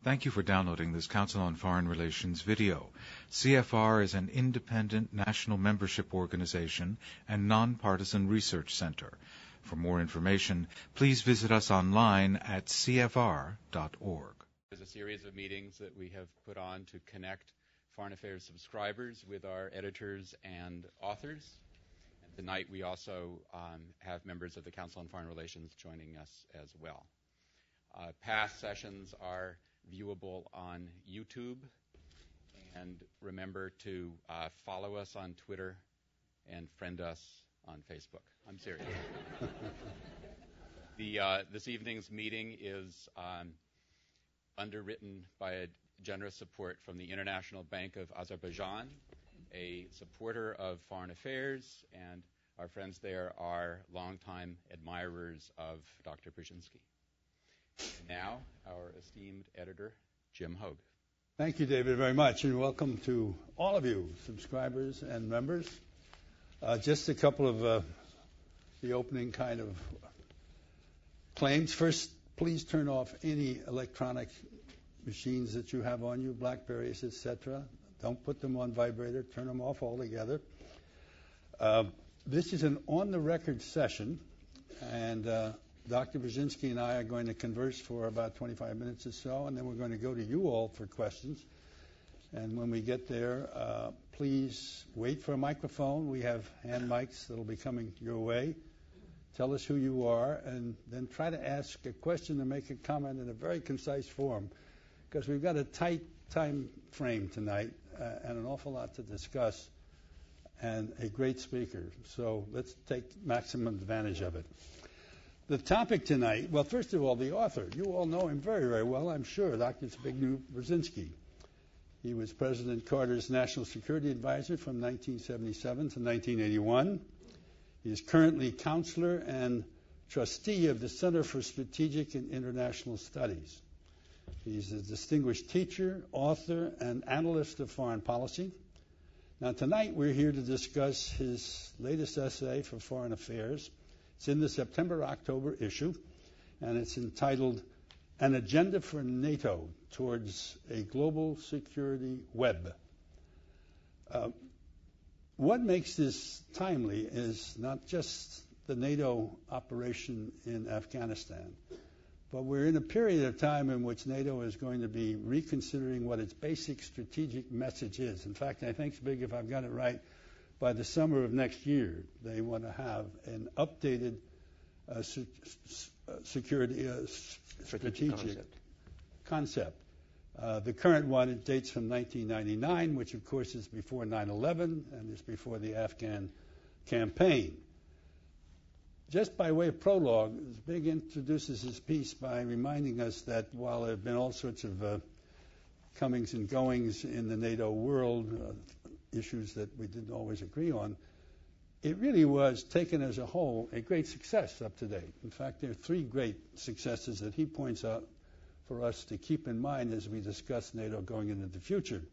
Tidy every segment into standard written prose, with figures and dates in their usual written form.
Thank you for downloading this Council on Foreign Relations video. CFR is an independent national membership organization and nonpartisan research center. For more information, please visit us online at cfr.org. There's a series of meetings that we have put on to connect Foreign Affairs subscribers with our editors and authors. And tonight we also have members of the Council on Foreign Relations joining us as well. Past sessions are viewable on YouTube, and remember to follow us on Twitter and friend us on Facebook. I'm serious. This evening's meeting is underwritten by a generous support from the International Bank of Azerbaijan, a supporter of foreign affairs, and our friends there are longtime admirers of Dr. Brzezinski. Now, our esteemed editor, Jim Hogue. Thank you, David, very much, and welcome to all of you, subscribers and members. Just a couple of the opening kind of claims. First, please turn off any electronic machines that you have on you, Blackberries, etc. Don't put them on vibrator. Turn them off altogether. This is an on-the-record session, and Dr. Brzezinski and I are going to converse for about 25 minutes or so, and then we're going to go to you all for questions. And when we get there, please wait for a microphone. We have hand mics that will be coming your way. Tell us who you are, and then try to ask a question or make a comment in a very concise form, because we've got a tight time frame tonight and an awful lot to discuss and a great speaker. So let's take maximum advantage of it. The topic tonight, well, first of all, the author. You all know him very, very well, I'm sure, Dr. Zbigniew Brzezinski. He was President Carter's National Security Advisor from 1977 to 1981. He is currently counselor and trustee of the Center for Strategic and International Studies. He's a distinguished teacher, author, and analyst of foreign policy. Now, tonight we're here to discuss his latest essay for Foreign Affairs. It's in the September-October issue, and it's entitled An Agenda for NATO Towards a Global Security Web. What makes this timely is not just the NATO operation in Afghanistan, but we're in a period of time in which NATO is going to be reconsidering what its basic strategic message is. In fact, I think, Zbig, if I've got it right, by the summer of next year, they want to have an updated security strategic concept. The current one, it dates from 1999, which of course is before 9/11 and is before the Afghan campaign. Just by way of prologue, Zbig introduces his piece by reminding us that while there have been all sorts of comings and goings in the NATO world, issues that we didn't always agree on, it really was, taken as a whole, a great success up to date. In fact, there are three great successes that he points out for us to keep in mind as we discuss NATO going into the future.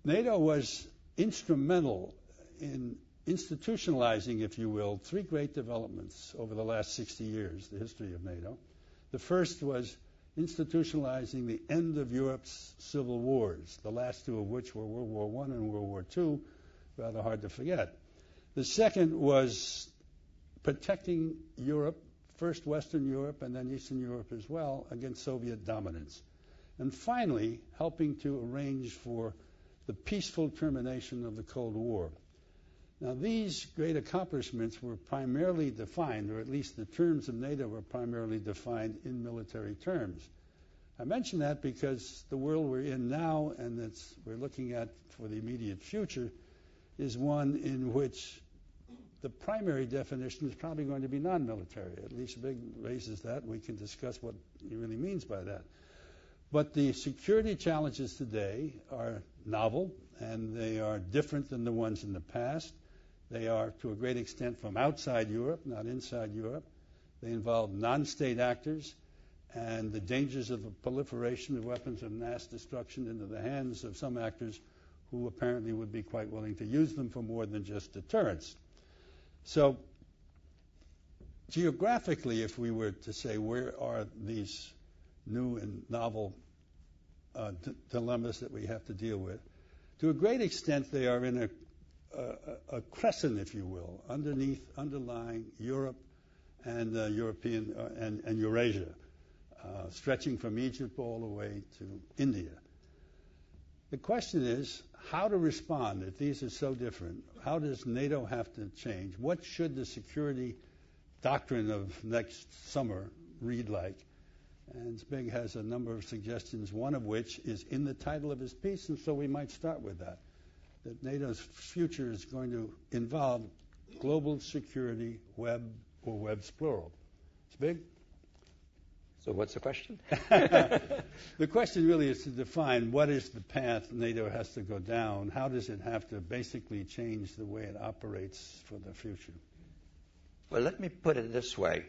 NATO was instrumental in institutionalizing, if you will, three great developments over the last 60 years, the history of NATO. The first was institutionalizing the end of Europe's civil wars, the last two of which were World War I and World War II, rather hard to forget. The second was protecting Europe, first Western Europe and then Eastern Europe as well, against Soviet dominance. And finally, helping to arrange for the peaceful termination of the Cold War. Now, these great accomplishments were primarily defined, or at least the terms of NATO were primarily defined in military terms. I mention that because the world we're in now and that we're looking at for the immediate future is one in which the primary definition is probably going to be non-military. At least Big raises that. We can discuss what he really means by that. But the security challenges today are novel, and they are different than the ones in the past. They are, to a great extent, from outside Europe, not inside Europe. They involve non-state actors and the dangers of a proliferation of weapons of mass destruction into the hands of some actors who apparently would be quite willing to use them for more than just deterrence. So geographically, if we were to say where are these new and novel dilemmas that we have to deal with. To a great extent, they are in a crescent, if you will, underlying Europe and European and Eurasia, stretching from Egypt all the way to India. The question is how to respond if these are so different. How does NATO have to change? What should the security doctrine of next summer read like? And Zbig has a number of suggestions, one of which is in the title of his piece, and so we might start with that NATO's future is going to involve global security, web, or webs plural. Zbig? So what's the question? The question really is to define what is the path NATO has to go down. How does it have to basically change the way it operates for the future? Well, let me put it this way,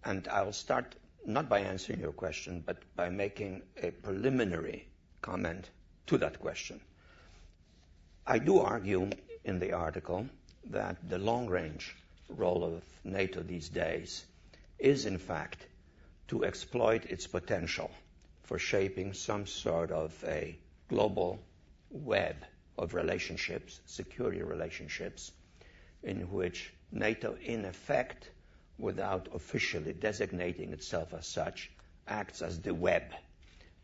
and I'll start not by answering your question, but by making a preliminary comment to that question. I do argue in the article that the long-range role of NATO these days is, in fact, to exploit its potential for shaping some sort of a global web of relationships, security relationships, in which NATO, in effect, without officially designating itself as such, acts as the web,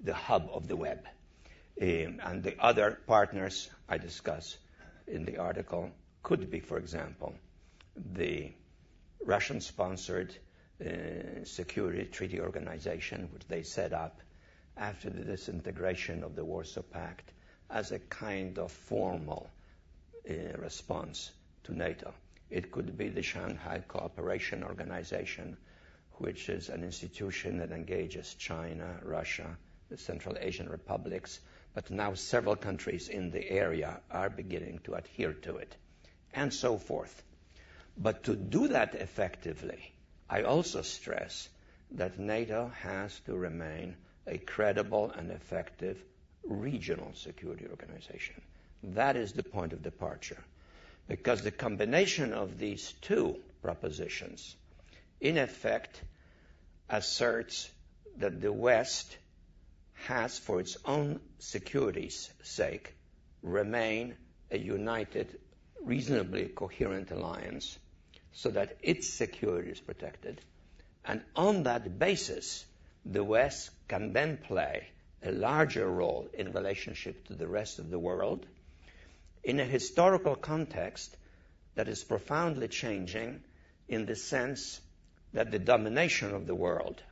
the hub of the web. And the other partners I discuss in the article could be, for example, the Russian-sponsored Security Treaty Organization, which they set up after the disintegration of the Warsaw Pact as a kind of formal response to NATO. It could be the Shanghai Cooperation Organization, which is an institution that engages China, Russia, the Central Asian republics, but now several countries in the area are beginning to adhere to it, and so forth. But to do that effectively, I also stress that NATO has to remain a credible and effective regional security organization. That is the point of departure, because the combination of these two propositions, in effect, asserts that the West has, for its own security's sake, remain a united, reasonably coherent alliance so that its security is protected. And on that basis, the West can then play a larger role in relationship to the rest of the world in a historical context that is profoundly changing in the sense that the domination of the world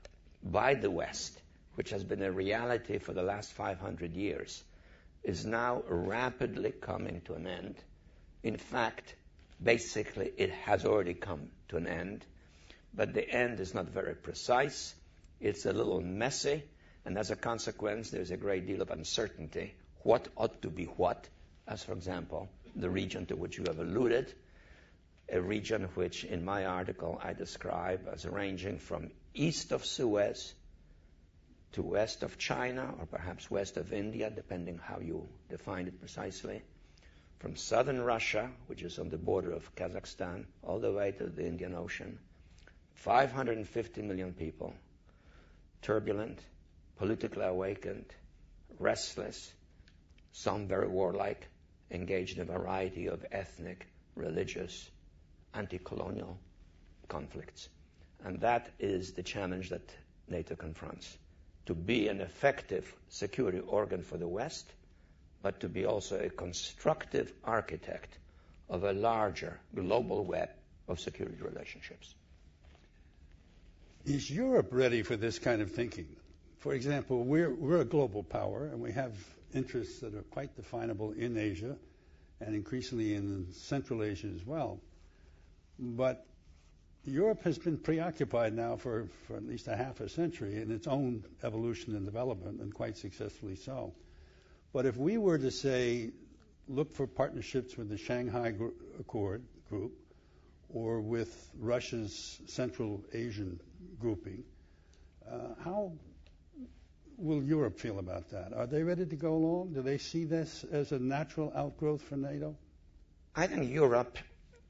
by the West, which has been a reality for the last 500 years, is now rapidly coming to an end. In fact, basically, it has already come to an end, but the end is not very precise. It's a little messy, and as a consequence, there's a great deal of uncertainty. What ought to be what? As, for example, the region to which you have alluded, a region which, in my article, I describe as ranging from east of Suez to west of China, or perhaps west of India, depending how you define it precisely, from southern Russia, which is on the border of Kazakhstan, all the way to the Indian Ocean. 550 million people, turbulent, politically awakened, restless, some very warlike, engaged in a variety of ethnic, religious, anti-colonial conflicts. And that is the challenge that NATO confronts, to be an effective security organ for the West, but to be also a constructive architect of a larger global web of security relationships. Is Europe ready for this kind of thinking? For example, we're a global power, and we have interests that are quite definable in Asia and increasingly in Central Asia as well. But Europe has been preoccupied now for at least a half a century in its own evolution and development, and quite successfully so. But if we were to say, look for partnerships with the Shanghai Accord group or with Russia's Central Asian grouping, how will Europe feel about that? Are they ready to go along? Do they see this as a natural outgrowth for NATO? I think Europe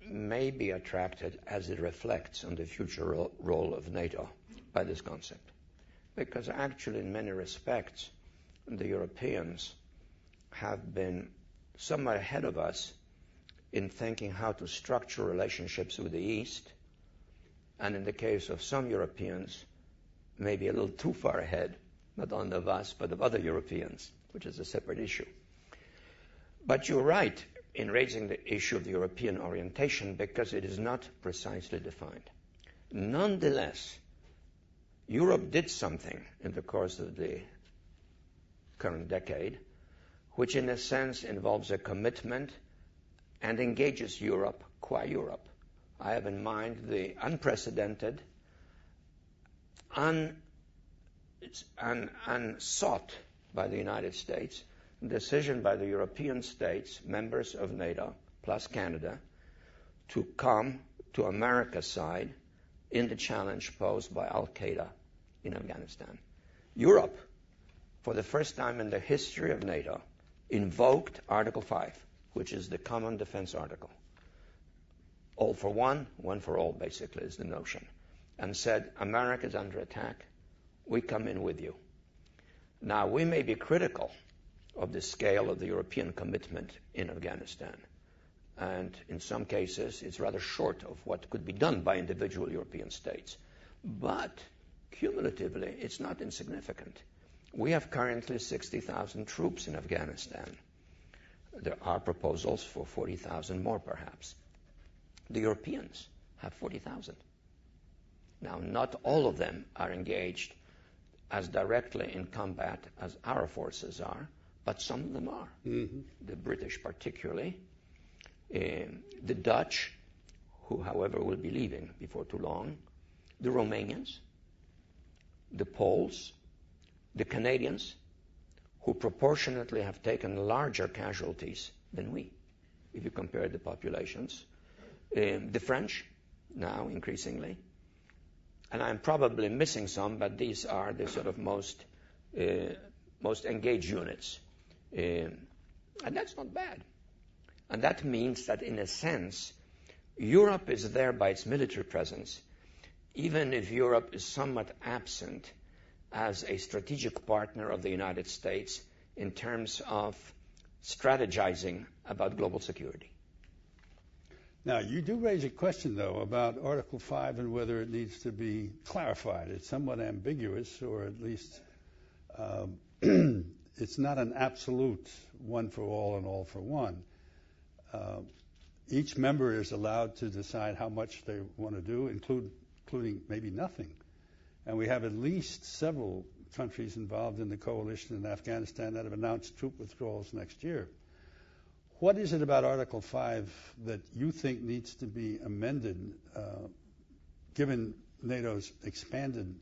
may be attracted as it reflects on the future role of NATO by this concept. because actually in many respects the Europeans have been somewhat ahead of us in thinking how to structure relationships with the East, and in the case of some Europeans, maybe a little too far ahead, not only of us, but of other Europeans, which is a separate issue. But you're right in raising the issue of the European orientation because it is not precisely defined. Nonetheless, Europe did something in the course of the current decade, which in a sense involves a commitment and engages Europe qua Europe. I have in mind the unprecedented, unsought by the United States decision by the European states, members of NATO, plus Canada, to come to America's side in the challenge posed by Al-Qaeda in Afghanistan. Europe, for the first time in the history of NATO, invoked Article 5, which is the Common Defense Article. All for one for all, basically, is the notion. And said, America is under attack. We come in with you. Now, we may be critical of the scale of the European commitment in Afghanistan. And in some cases, it's rather short of what could be done by individual European states. But cumulatively, it's not insignificant. We have currently 60,000 troops in Afghanistan. There are proposals for 40,000 more, perhaps. The Europeans have 40,000. Now, not all of them are engaged as directly in combat as our forces are, but some of them are. Mm-hmm. The British particularly, the Dutch, who, however, will be leaving before too long, the Romanians, the Poles, the Canadians, who proportionately have taken larger casualties than we, if you compare the populations, the French, now increasingly, and I'm probably missing some, but these are the sort of most engaged units. And that's not bad. And that means that, in a sense, Europe is there by its military presence, even if Europe is somewhat absent as a strategic partner of the United States in terms of strategizing about global security. Now, you do raise a question, though, about Article 5 and whether it needs to be clarified. It's somewhat ambiguous, or at least it's not an absolute one for all and all for one. Each member is allowed to decide how much they want to do, including maybe nothing. And we have at least several countries involved in the coalition in Afghanistan that have announced troop withdrawals next year. What is it about Article 5 that you think needs to be amended, given NATO's expanded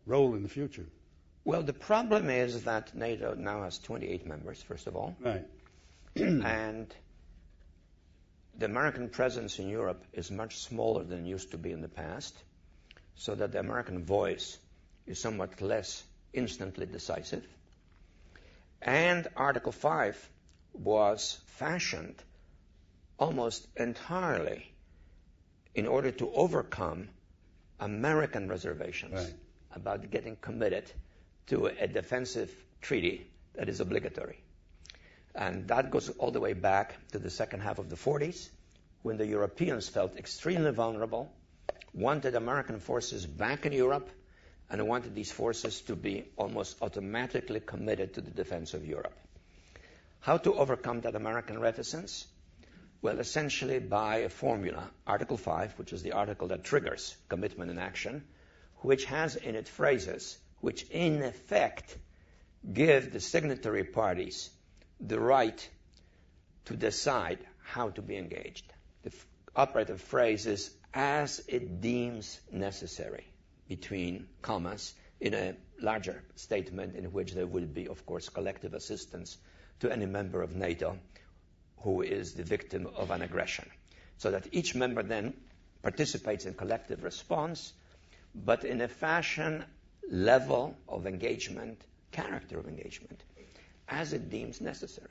role in the future? Well, the problem is that NATO now has 28 members, first of all. Right. And the American presence in Europe is much smaller than it used to be in the past, so that the American voice is somewhat less instantly decisive. And Article 5 was fashioned almost entirely in order to overcome American reservations about getting committed to a defensive treaty that is obligatory. And that goes all the way back to the second half of the 40s, when the Europeans felt extremely vulnerable, wanted American forces back in Europe, and wanted these forces to be almost automatically committed to the defense of Europe. How to overcome that American reticence? Well, essentially by a formula, Article 5, which is the article that triggers commitment and action, which has in it phrases which in effect give the signatory parties the right to decide how to be engaged. The operative phrase is, as it deems necessary, between commas, in a larger statement in which there will be, of course, collective assistance to any member of NATO who is the victim of an aggression. So that each member then participates in collective response, but in a fashion, level of engagement, character of engagement, as it deems necessary.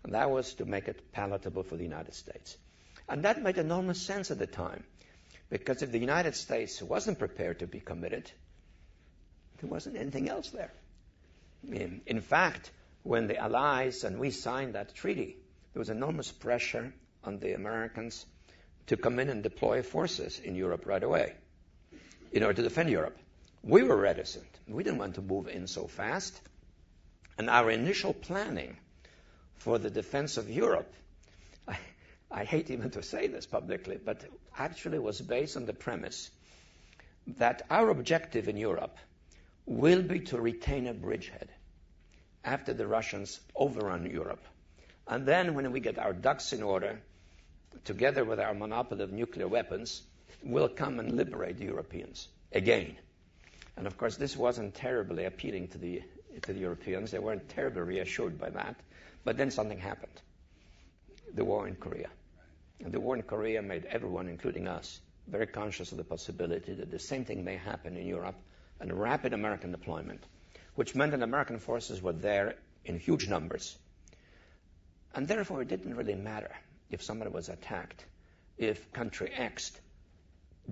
And that was to make it palatable for the United States. And that made enormous sense at the time, because if the United States wasn't prepared to be committed, There wasn't anything else there. In fact, when the Allies and we signed that treaty, there was enormous pressure on the Americans to come in and deploy forces in Europe right away in order to defend Europe. We were reticent. We didn't want to move in so fast. And our initial planning for the defense of Europe, I hate even to say this publicly, but actually was based on the premise that our objective in Europe will be to retain a bridgehead after the Russians overrun Europe. And then when we get our ducks in order, together with our monopoly of nuclear weapons, we'll come and liberate the Europeans again. And of course, this wasn't terribly appealing to the Europeans. They weren't terribly reassured by that. But then something happened. The war in Korea. And the war in Korea made everyone, including us, very conscious of the possibility that the same thing may happen in Europe, and rapid American deployment, which meant that American forces were there in huge numbers. And therefore, it didn't really matter if somebody was attacked, if country X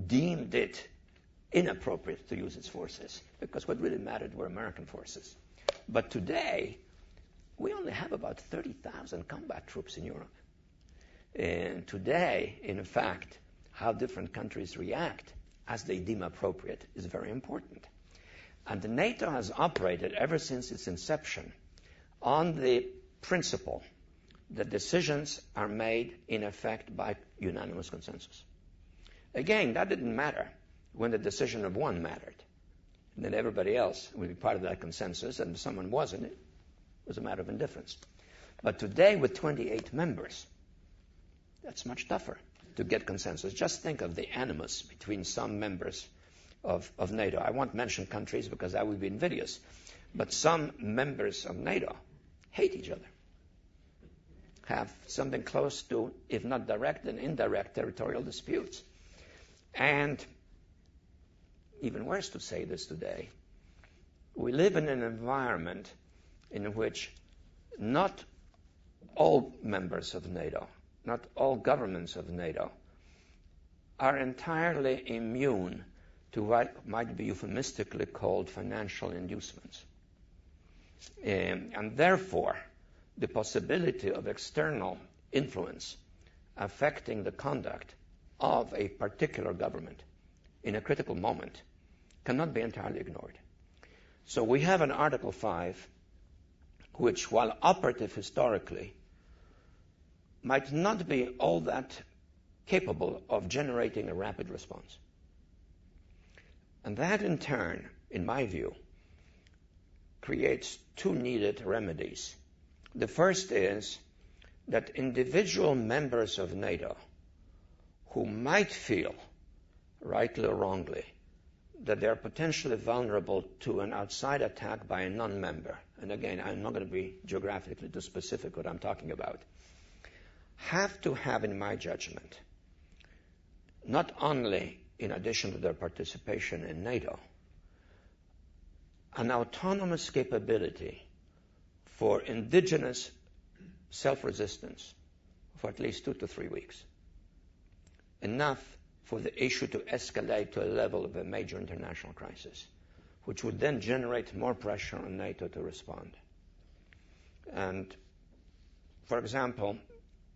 deemed it inappropriate to use its forces, because what really mattered were American forces. But today, we only have about 30,000 combat troops in Europe. And today, in fact, how different countries react as they deem appropriate is very important. And NATO has operated ever since its inception on the principle that decisions are made, in effect, by unanimous consensus. Again, that didn't matter when the decision of one mattered. And then everybody else would be part of that consensus, and if someone wasn't, it was a matter of indifference. But today, with 28 members, that's much tougher to get consensus. Just think of the animus between some members of NATO. I won't mention countries because that would be invidious. But some members of NATO hate each other, have something close to, if not direct and indirect, territorial disputes. And even worse to say this today, we live in an environment in which not all members of NATO, not all governments of NATO, are entirely immune to what might be euphemistically called financial inducements. And therefore, the possibility of external influence affecting the conduct of a particular government in a critical moment cannot be entirely ignored. So we have an Article 5, which, while operative historically, might not be all that capable of generating a rapid response. And that, in turn, in my view, creates two needed remedies. The first is that individual members of NATO who might feel, rightly or wrongly, that they are potentially vulnerable to an outside attack by a non-member, and again, I'm not going to be geographically too specific what I'm talking about, have to have, in my judgment, not only in addition to their participation in NATO, an autonomous capability for indigenous self-resistance for at least 2 to 3 weeks. Enough for the issue to escalate to a level of a major international crisis, which would then generate more pressure on NATO to respond. And, for example,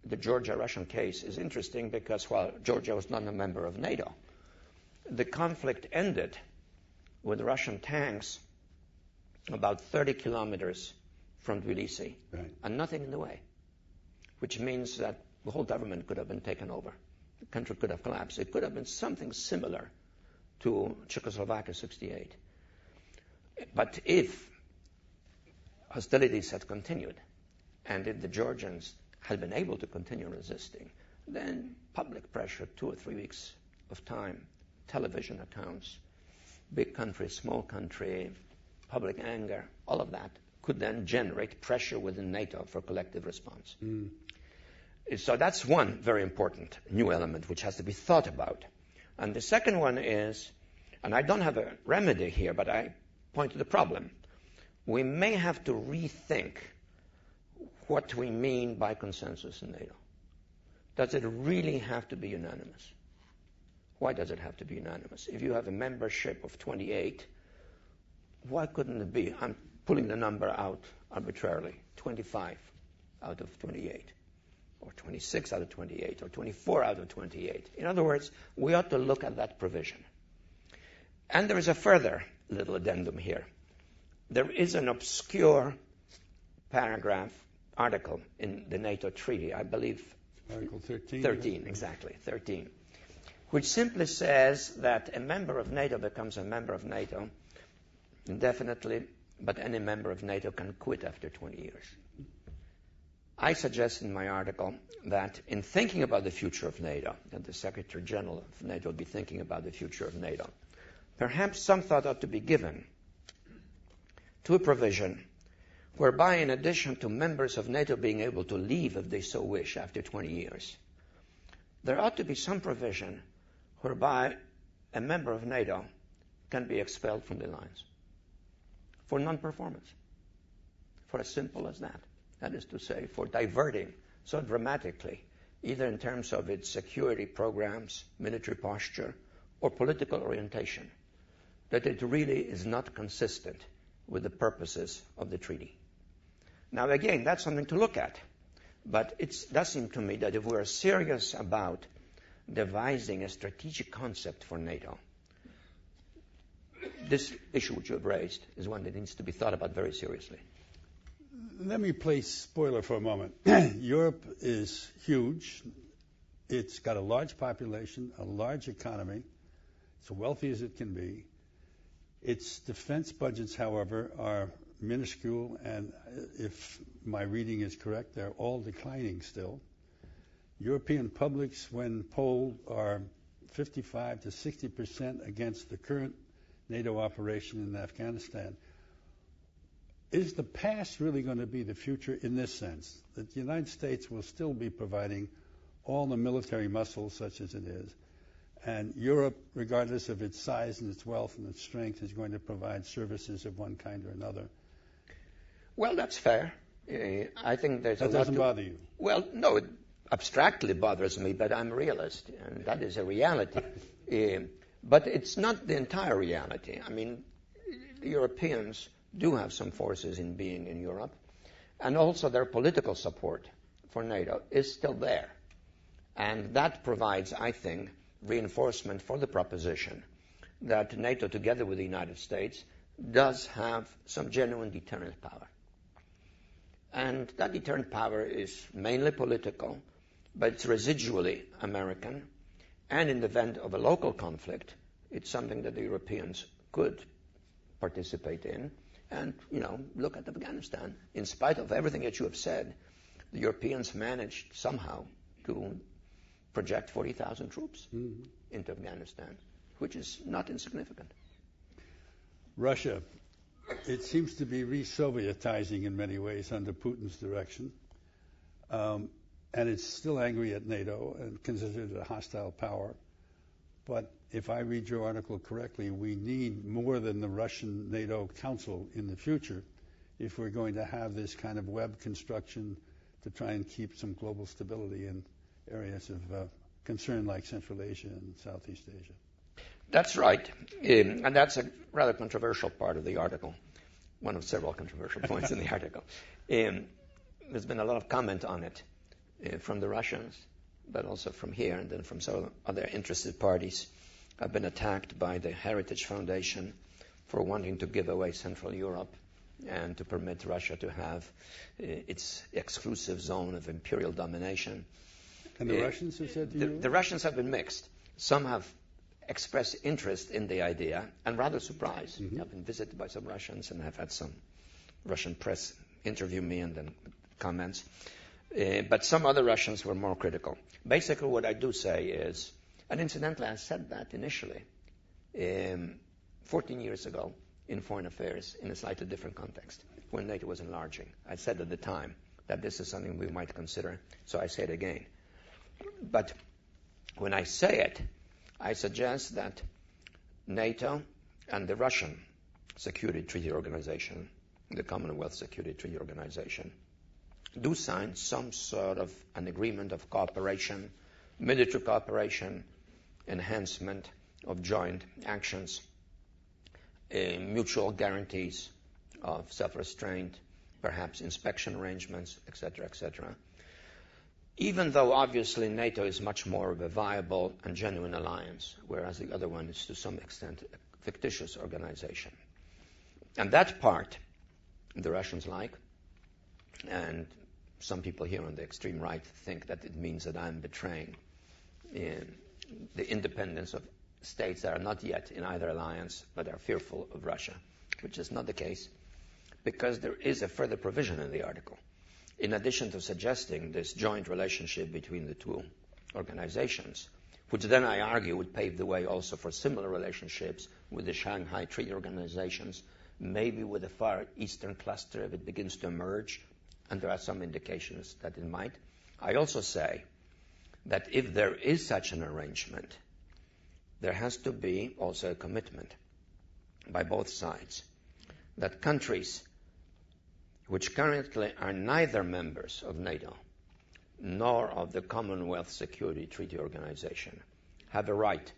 the Georgia-Russian case is interesting because while Georgia was not a member of NATO, the conflict ended with Russian tanks about 30 kilometers from Tbilisi, right, and nothing in the way, which means that the whole government could have been taken over. The country could have collapsed. It could have been something similar to Czechoslovakia 68. But if hostilities had continued, and if the Georgians had been able to continue resisting, then public pressure, 2 or 3 weeks of time, television accounts, big country, small country, public anger, all of that could then generate pressure within NATO for collective response. So that's one very important new element which has to be thought about. And the second one is, and I don't have a remedy here, but I point to the problem. We may have to rethink what we mean by consensus in NATO. Does it really have to be unanimous? Why does it have to be unanimous? If you have a membership of 28, why couldn't it be? I'm pulling the number out arbitrarily. 25 out of 28, or 26 out of 28, or 24 out of 28. In other words, we ought to look at that provision. And there is a further little addendum here. There is an obscure article in the NATO treaty, I believe. Article 13. 13, exactly, 13, which simply says that a member of NATO becomes a member of NATO indefinitely, but any member of NATO can quit after 20 years. I suggest in my article that in thinking about the future of NATO, that the Secretary General of NATO will be thinking about the future of NATO, perhaps some thought ought to be given to a provision whereby, in addition to members of NATO being able to leave if they so wish after 20 years, there ought to be some provision whereby a member of NATO can be expelled from the lines for non-performance, for as simple as that. That is to say, for diverting so dramatically, either in terms of its security programs, military posture, or political orientation, that it really is not consistent with the purposes of the treaty. Now, again, that's something to look at. But it does seem to me that if we are serious about devising a strategic concept for NATO, this issue which you have raised is one that needs to be thought about very seriously. Let me play spoiler for a moment. Europe is huge. It's got a large population, a large economy. It's as wealthy as it can be. Its defense budgets, however, are minuscule, and if my reading is correct, they're all declining still. European publics, when polled, are 55 to 60% against the current NATO operation in Afghanistan. Is the past really going to be the future in this sense, that the United States will still be providing all the military muscle such as it is, and Europe, regardless of its size and its wealth and its strength, is going to provide services of one kind or another? Well, that's fair. I think there's that doesn't bother you? Well, no, it abstractly bothers me, but I'm a realist, and that is a reality. But it's not the entire reality. I mean, the Europeans do have some forces in being in Europe, and also their political support for NATO is still there. And that provides, I think, reinforcement for the proposition that NATO, together with the United States, does have some genuine deterrent power. And that deterrent power is mainly political, but it's residually American. And in the event of a local conflict, it's something that the Europeans could participate in. And, look at Afghanistan. In spite of everything that you have said, the Europeans managed somehow to project 40,000 troops into Afghanistan, which is not insignificant. Russia, it seems to be re-Sovietizing in many ways under Putin's direction. And it's still angry at NATO and considers it a hostile power. But if I read your article correctly, we need more than the Russian NATO Council in the future if we're going to have this kind of web construction to try and keep some global stability in areas of concern like Central Asia and Southeast Asia. That's right. And that's a rather controversial part of the article, one of several controversial points in the article. There's been a lot of comment on it from the Russians, but also from here and then from some other interested parties. I've been attacked by the Heritage Foundation for wanting to give away Central Europe and to permit Russia to have its exclusive zone of imperial domination. And the Russians have said to you? The Russians have been mixed. Some have expressed interest in the idea and rather surprised. I've been visited by some Russians and I've had some Russian press interview me and then comments. But some other Russians were more critical. Basically what I do say is, and incidentally I said that initially 14 years ago in foreign affairs in a slightly different context when NATO was enlarging. I said at the time that this is something we might consider, so I say it again. But when I say it, I suggest that NATO and the Russian Security Treaty Organization, the Commonwealth Security Treaty Organization, do sign some sort of an agreement of cooperation, military cooperation, enhancement of joint actions. mutual guarantees of self-restraint, perhaps inspection arrangements, etc., etc. Even though obviously NATO is much more of a viable and genuine alliance, whereas the other one is to some extent a fictitious organization. And that part the Russians like, and some people here on the extreme right think that it means that I'm betraying the independence of states that are not yet in either alliance but are fearful of Russia, which is not the case, because there is a further provision in the article. In addition to suggesting this joint relationship between the two organizations, which then I argue would pave the way also for similar relationships with the Shanghai Treaty Organizations, maybe with the Far Eastern cluster if it begins to emerge, and there are some indications that it might. I also say that if there is such an arrangement, there has to be also a commitment by both sides that countries which currently are neither members of NATO nor of the Commonwealth Security Treaty Organization have a right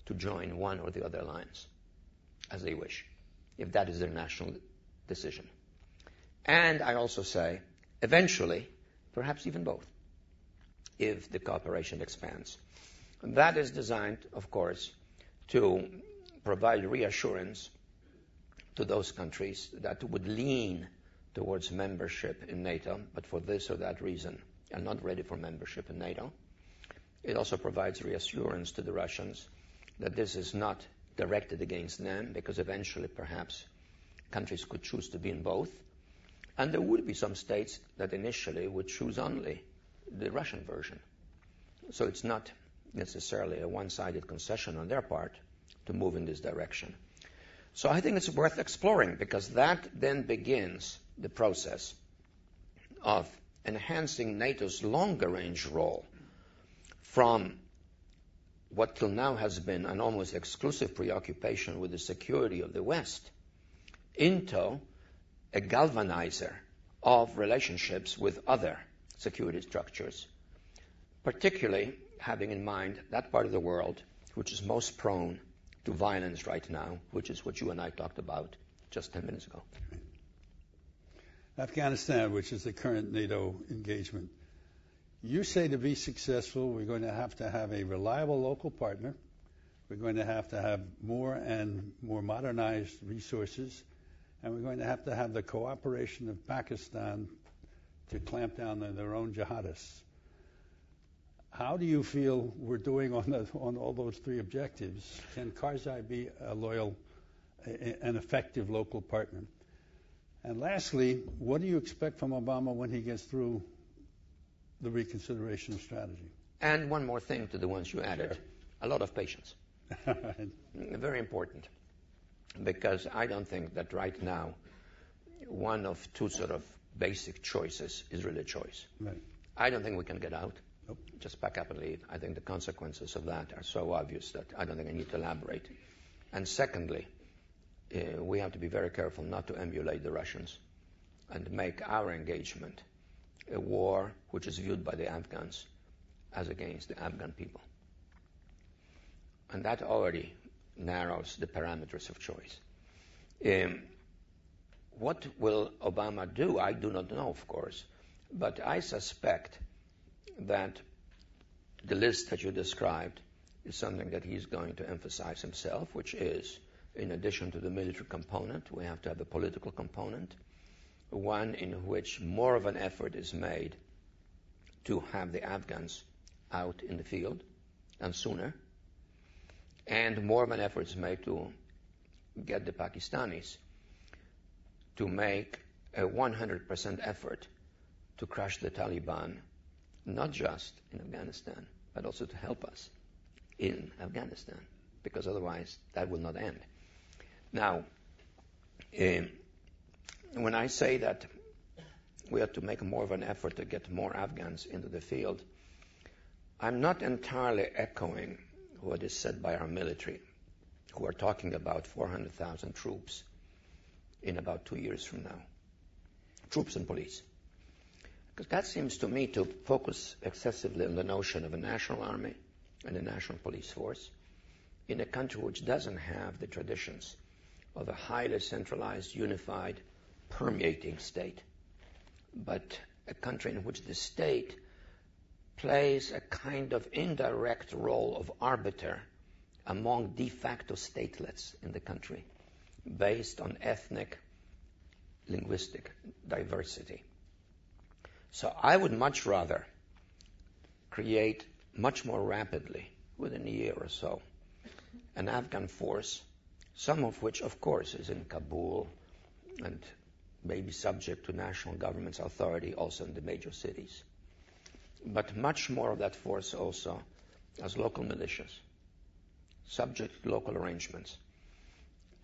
to join one or the other alliance as they wish, if that is their national decision. And I also say, eventually, perhaps even both, if the cooperation expands. That is designed, of course, to provide reassurance to those countries that would lean towards membership in NATO, but for this or that reason are not ready for membership in NATO. It also provides reassurance to the Russians that this is not directed against them, because eventually perhaps countries could choose to be in both. And there would be some states that initially would choose only the Russian version. So it's not necessarily a one-sided concession on their part to move in this direction. So I think it's worth exploring, because that then begins the process of enhancing NATO's longer-range role from what till now has been an almost exclusive preoccupation with the security of the West into a galvanizer of relationships with other security structures, particularly having in mind that part of the world which is most prone to violence right now, which is what you and I talked about just 10 minutes ago. Afghanistan, which is the current NATO engagement. You say to be successful, we're going to have a reliable local partner. We're going to have more and more modernized resources. And we're going to have the cooperation of Pakistan to clamp down on their own jihadists. How do you feel we're doing on all those three objectives? Can Karzai be a loyal, an effective local partner? And lastly, what do you expect from Obama when he gets through the reconsideration strategy? And one more thing to the ones you added. Sure. A lot of patience. Very important. Because I don't think that right now one of two sort of basic choices is really a choice. Right. I don't think we can get out. Nope. Just pack up and leave. I think the consequences of that are so obvious that I don't think I need to elaborate. And secondly, we have to be very careful not to emulate the Russians and make our engagement a war which is viewed by the Afghans as against the Afghan people. And that already narrows the parameters of choice. What will Obama do? I do not know, of course. But I suspect that the list that you described is something that he's going to emphasize himself, which is, in addition to the military component, we have to have a political component, one in which more of an effort is made to have the Afghans out in the field and sooner, and more of an effort is made to get the Pakistanis to make a 100% effort to crush the Taliban, not just in Afghanistan, but also to help us in Afghanistan, because otherwise that will not end. Now, when I say that we have to make more of an effort to get more Afghans into the field, I'm not entirely echoing what is said by our military, who are talking about 400,000 troops in about 2 years from now. Troops and police. Because that seems to me to focus excessively on the notion of a national army and a national police force in a country which doesn't have the traditions of a highly centralized, unified, permeating state, but a country in which the state plays a kind of indirect role of arbiter among de facto statelets in the country, based on ethnic, linguistic diversity. So I would much rather create much more rapidly, within a year or so, an Afghan force, some of which, of course, is in Kabul and may be subject to national government's authority also in the major cities. But much more of that force also as local militias, subject to local arrangements.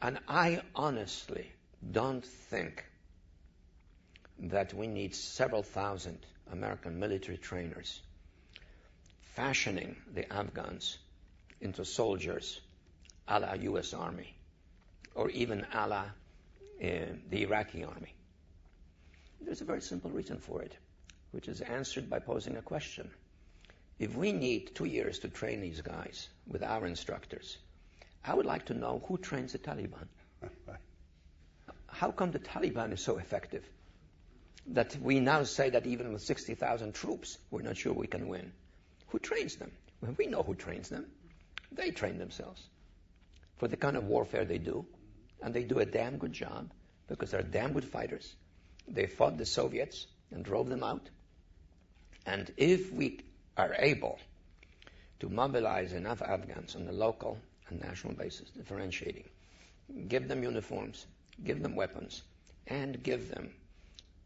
And I honestly don't think that we need several thousand American military trainers fashioning the Afghans into soldiers a la U.S. Army, or even a la the Iraqi Army. There's a very simple reason for it, which is answered by posing a question. If we need 2 years to train these guys with our instructors, I would like to know who trains the Taliban. How come the Taliban is so effective that we now say that even with 60,000 troops, we're not sure we can win? Who trains them? Well, we know who trains them. They train themselves for the kind of warfare they do, and they do a damn good job because they're damn good fighters. They fought the Soviets and drove them out. And if we are able to mobilize enough Afghans on a local and national basis, differentiating, give them uniforms, give them weapons, and give them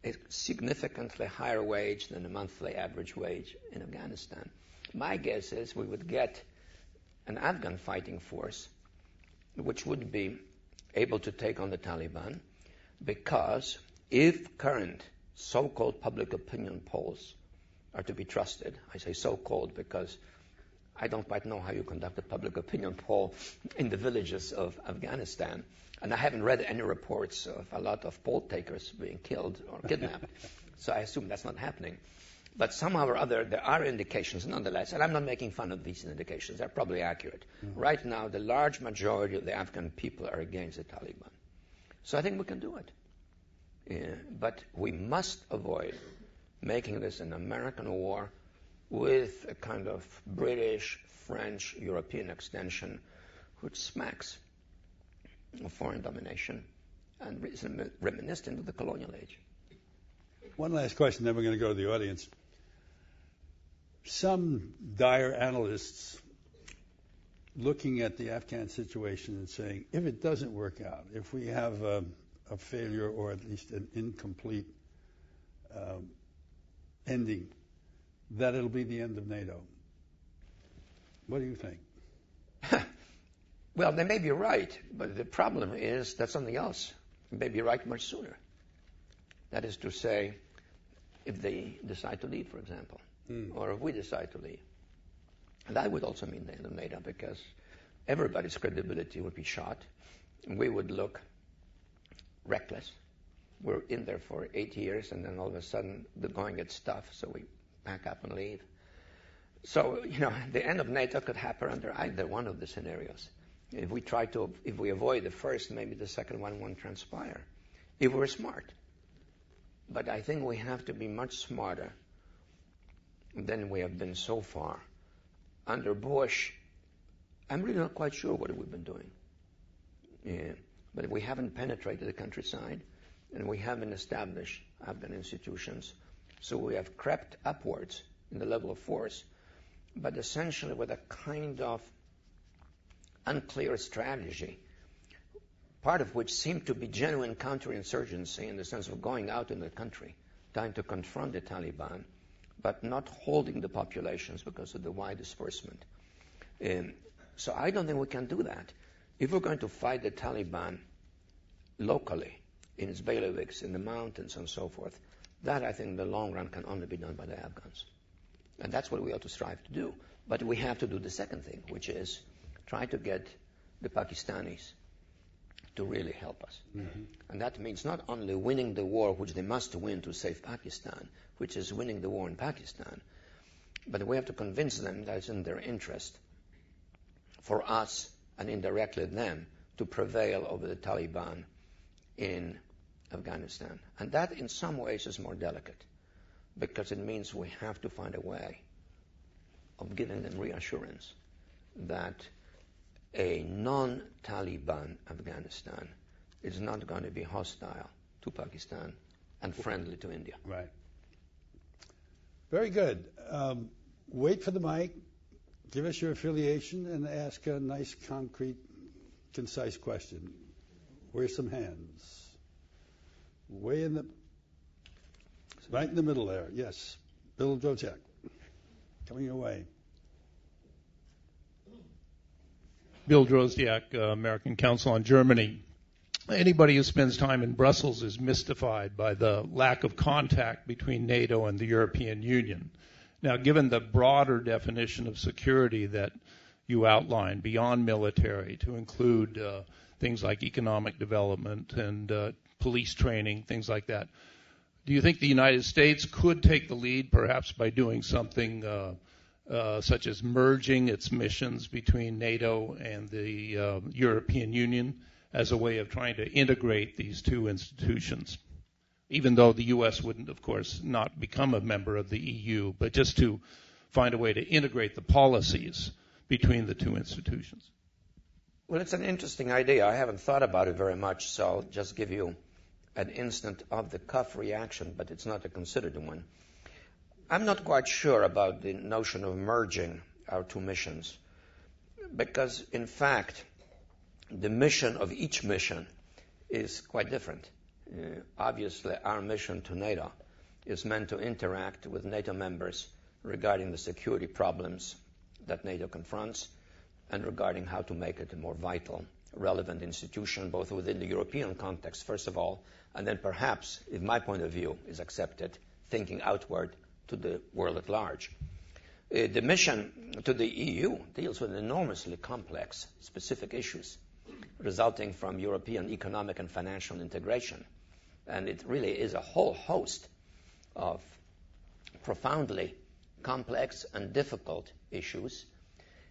a significantly higher wage than the monthly average wage in Afghanistan, my guess is we would get an Afghan fighting force which would be able to take on the Taliban, because if current so-called public opinion polls are to be trusted, I say so-called because I don't quite know how you conduct a public opinion poll in the villages of Afghanistan, and I haven't read any reports of a lot of poll takers being killed or kidnapped, so I assume that's not happening. But somehow or other, there are indications nonetheless, and I'm not making fun of these indications, they're probably accurate. Mm-hmm. Right now, the large majority of the Afghan people are against the Taliban. So I think we can do it. Yeah, but we must avoid making this an American war with a kind of British, French, European extension, which smacks of foreign domination and is reminiscent of the colonial age. One last question, then we're going to go to the audience. Some dire analysts looking at the Afghan situation and saying, if it doesn't work out, if we have a failure or at least an incomplete ending, that it'll be the end of NATO. What do you think? Well, they may be right, but the problem is that something else may be right much sooner. That is to say, if they decide to leave, for example, or if we decide to leave. And that would also mean the end of NATO, because everybody's credibility would be shot, and we would look reckless. We're in there for 8 years, and then all of a sudden the going gets tough, so we pack up and leave. So, the end of NATO could happen under either one of the scenarios. If we avoid the first, maybe the second one won't transpire, if we're smart. But I think we have to be much smarter than we have been so far. Under Bush, I'm really not quite sure what we've been doing. Yeah. But we haven't penetrated the countryside, and we haven't established Afghan institutions. So we have crept upwards in the level of force, but essentially with a kind of unclear strategy, part of which seemed to be genuine counterinsurgency in the sense of going out in the country, trying to confront the Taliban, but not holding the populations because of the wide disbursement. So I don't think we can do that. If we're going to fight the Taliban locally, in its bailiwicks, in the mountains and so forth, that I think in the long run can only be done by the Afghans. And that's what we ought to strive to do. But we have to do the second thing, which is try to get the Pakistanis to really help us. Mm-hmm. And that means not only winning the war, which they must win to save Pakistan, which is winning the war in Pakistan, but we have to convince them that it's in their interest for us, and indirectly them, to prevail over the Taliban in Afghanistan. And that, in some ways, is more delicate, because it means we have to find a way of giving them reassurance that a non-Taliban Afghanistan is not going to be hostile to Pakistan and friendly to India. Right. Very good. Wait for the mic. Give us your affiliation and ask a nice, concrete, concise question. Where's some hands? Right in the middle there. Yes. Bill Drozek. Coming your way. Bill Drozdiak, American Council on Germany. Anybody who spends time in Brussels is mystified by the lack of contact between NATO and the European Union. Now, given the broader definition of security that you outlined, beyond military, to include things like economic development and police training, things like that, do you think the United States could take the lead, perhaps by doing something such as merging its missions between NATO and the European Union as a way of trying to integrate these two institutions, even though the U.S. wouldn't, of course, not become a member of the EU, but just to find a way to integrate the policies between the two institutions? Well, it's an interesting idea. I haven't thought about it very much, so I'll just give you an instant off-the-cuff reaction, but it's not a considered one. I'm not quite sure about the notion of merging our two missions, because, in fact, the mission of each mission is quite different. Obviously, our mission to NATO is meant to interact with NATO members regarding the security problems that NATO confronts and regarding how to make it a more vital, relevant institution, both within the European context, first of all, and then perhaps, if my point of view is accepted, thinking outward to the world at large. The mission to the EU deals with enormously complex, specific issues resulting from European economic and financial integration. And it really is a whole host of profoundly complex and difficult issues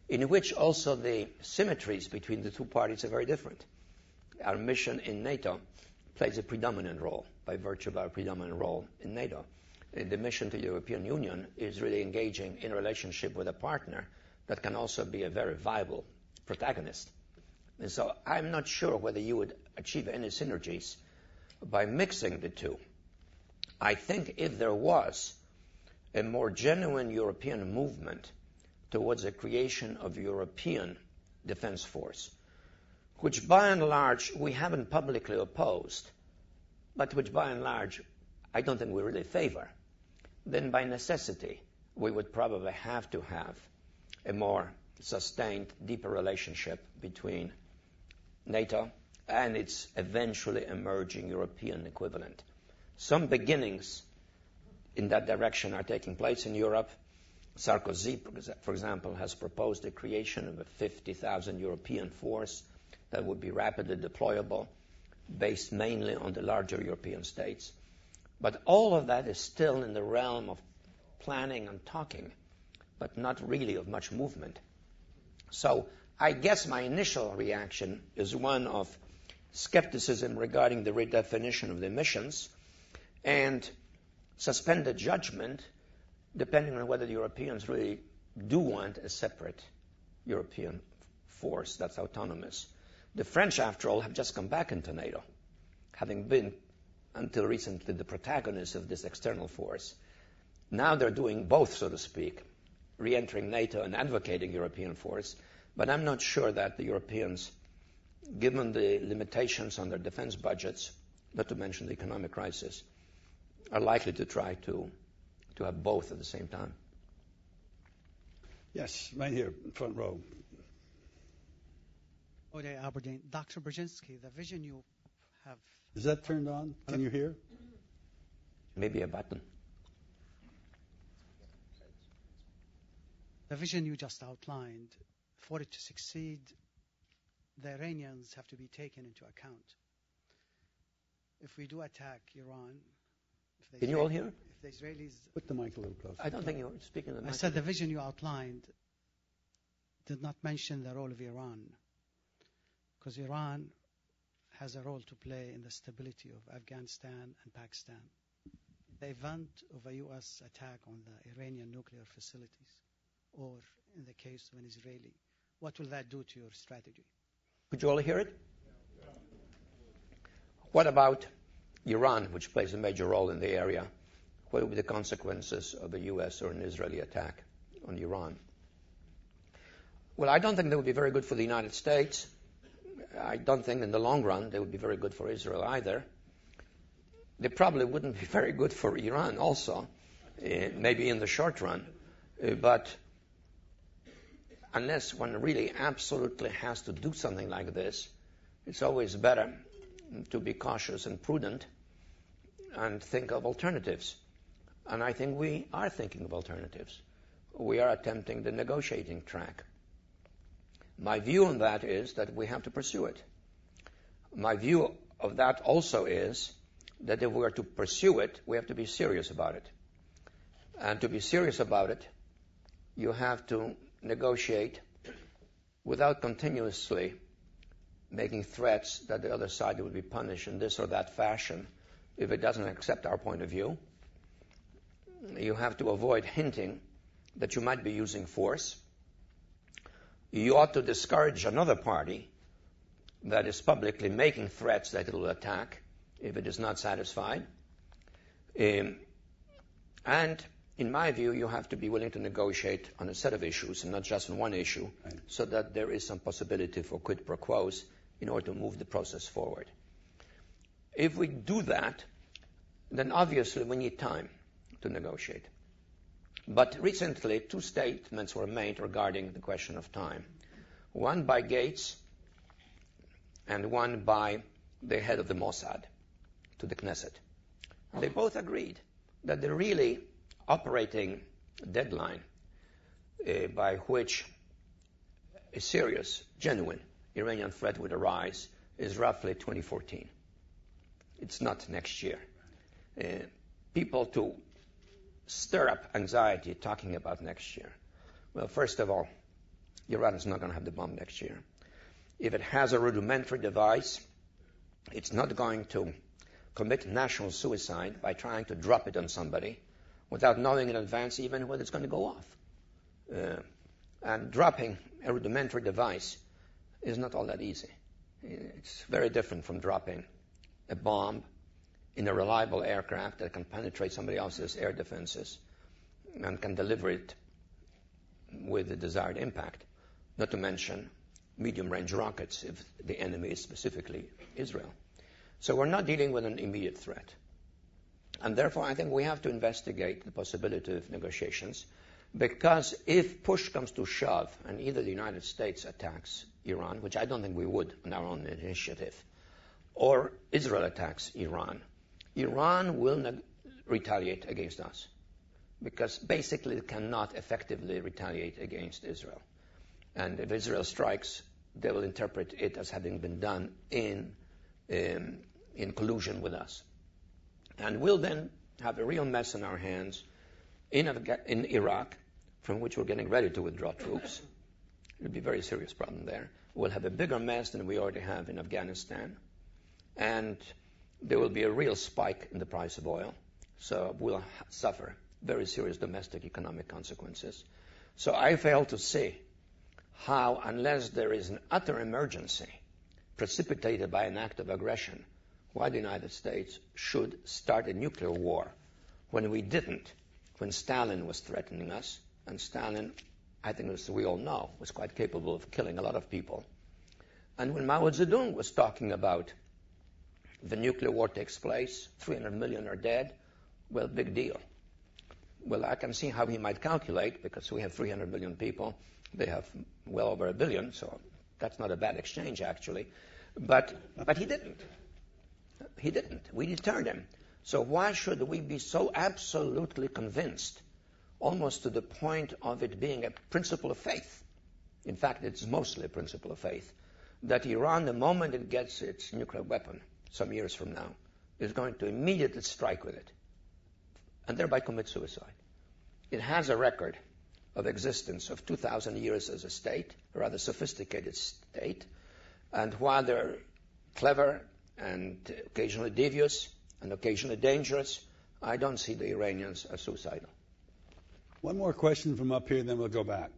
in which also the symmetries between the two parties are very different. Our mission in NATO plays a predominant role by virtue of our predominant role in NATO. The mission to the European Union is really engaging in a relationship with a partner that can also be a very viable protagonist. And so I'm not sure whether you would achieve any synergies by mixing the two. I think if there was a more genuine European movement towards the creation of European defense force, which by and large we haven't publicly opposed, but which by and large I don't think we really favor, then by necessity we would probably have to have a more sustained, deeper relationship between NATO and its eventually emerging European equivalent. Some beginnings in that direction are taking place in Europe. Sarkozy, for example, has proposed the creation of a 50,000 European force that would be rapidly deployable, based mainly on the larger European states. But all of that is still in the realm of planning and talking, but not really of much movement. So I guess my initial reaction is one of skepticism regarding the redefinition of the missions and suspended judgment depending on whether the Europeans really do want a separate European force that's autonomous. The French, after all, have just come back into NATO, having been, until recently, the protagonists of this external force. Now they're doing both, so to speak, re-entering NATO and advocating European force. But I'm not sure that the Europeans, given the limitations on their defense budgets, not to mention the economic crisis, are likely to try to have both at the same time. Yes, right here, front row. Ode Aberdeen. Dr. Brzezinski, the vision you have... Is that turned on? Can you hear? Maybe a button. The vision you just outlined, for it to succeed, the Iranians have to be taken into account. If we do attack Iran... Can you all hear? If the Israelis... Put the mic a little closer. I don't think you're speaking to the mic. I said the vision you outlined did not mention the role of Iran. because Iran has a role to play in the stability of Afghanistan and Pakistan. The event of a U.S. attack on the Iranian nuclear facilities, or in the case of an Israeli, what will that do to your strategy? Could you all hear it? What about Iran, which plays a major role in the area? What would be the consequences of a U.S. or an Israeli attack on Iran? Well, I don't think they would be very good for the United States. I don't think in the long run they would be very good for Israel either. They probably wouldn't be very good for Iran also, maybe in the short run. But unless one really absolutely has to do something like this, it's always better to be cautious and prudent and think of alternatives. And I think we are thinking of alternatives. We are attempting the negotiating track. My view on that is that we have to pursue it. My view of that also is that if we are to pursue it, we have to be serious about it. And to be serious about it, you have to negotiate without continuously making threats that the other side will be punished in this or that fashion if it doesn't accept our point of view. You have to avoid hinting that you might be using force. You ought to discourage another party that is publicly making threats that it will attack if it is not satisfied. And in my view, you have to be willing to negotiate on a set of issues and not just on one issue, right, so that there is some possibility for quid pro quos in order to move the process forward. If we do that, then obviously we need time to negotiate. But recently, two statements were made regarding the question of time. One by Gates and one by the head of the Mossad to the Knesset. They both agreed that the really operating deadline by which a serious, genuine Iranian threat would arise is roughly 2014. It's not next year. People to stir up anxiety talking about next year. Well, first of all, Iran is not going to have the bomb next year. If it has a rudimentary device, it's not going to commit national suicide by trying to drop it on somebody without knowing in advance even whether it's going to go off. And dropping a rudimentary device is not all that easy. It's very different from dropping a bomb in a reliable aircraft that can penetrate somebody else's air defenses and can deliver it with the desired impact, not to mention medium-range rockets if the enemy is specifically Israel. So we're not dealing with an immediate threat. And therefore, I think we have to investigate the possibility of negotiations, because if push comes to shove and either the United States attacks Iran, which I don't think we would on our own initiative, or Israel attacks Iran, Iran will retaliate against us, because basically it cannot effectively retaliate against Israel. And if Israel strikes, they will interpret it as having been done in collusion with us. And we'll then have a real mess in our hands in Iraq, from which we're getting ready to withdraw troops. It'll be a very serious problem there. We'll have a bigger mess than we already have in Afghanistan. And there will be a real spike in the price of oil. So we'll suffer very serious domestic economic consequences. So I fail to see how, unless there is an utter emergency precipitated by an act of aggression, why the United States should start a nuclear war when we didn't, when Stalin was threatening us. And Stalin, I think as we all know, was quite capable of killing a lot of people. And when Mao Zedong was talking about the nuclear war takes place, 300 million are dead, well, big deal. Well, I can see how he might calculate, because we have 300 million people. They have well over 1 billion, so that's not a bad exchange, actually. But he didn't. He didn't. We deterred him. So why should we be so absolutely convinced, almost to the point of it being a principle of faith? In fact, it's mostly a principle of faith, that Iran, the moment it gets its nuclear weapon, some years from now, is going to immediately strike with it and thereby commit suicide. It has a record of existence of 2,000 years as a state, a rather sophisticated state, And while they're clever and occasionally devious and occasionally dangerous, I don't see the Iranians as suicidal. One more question from up here, then we'll go back.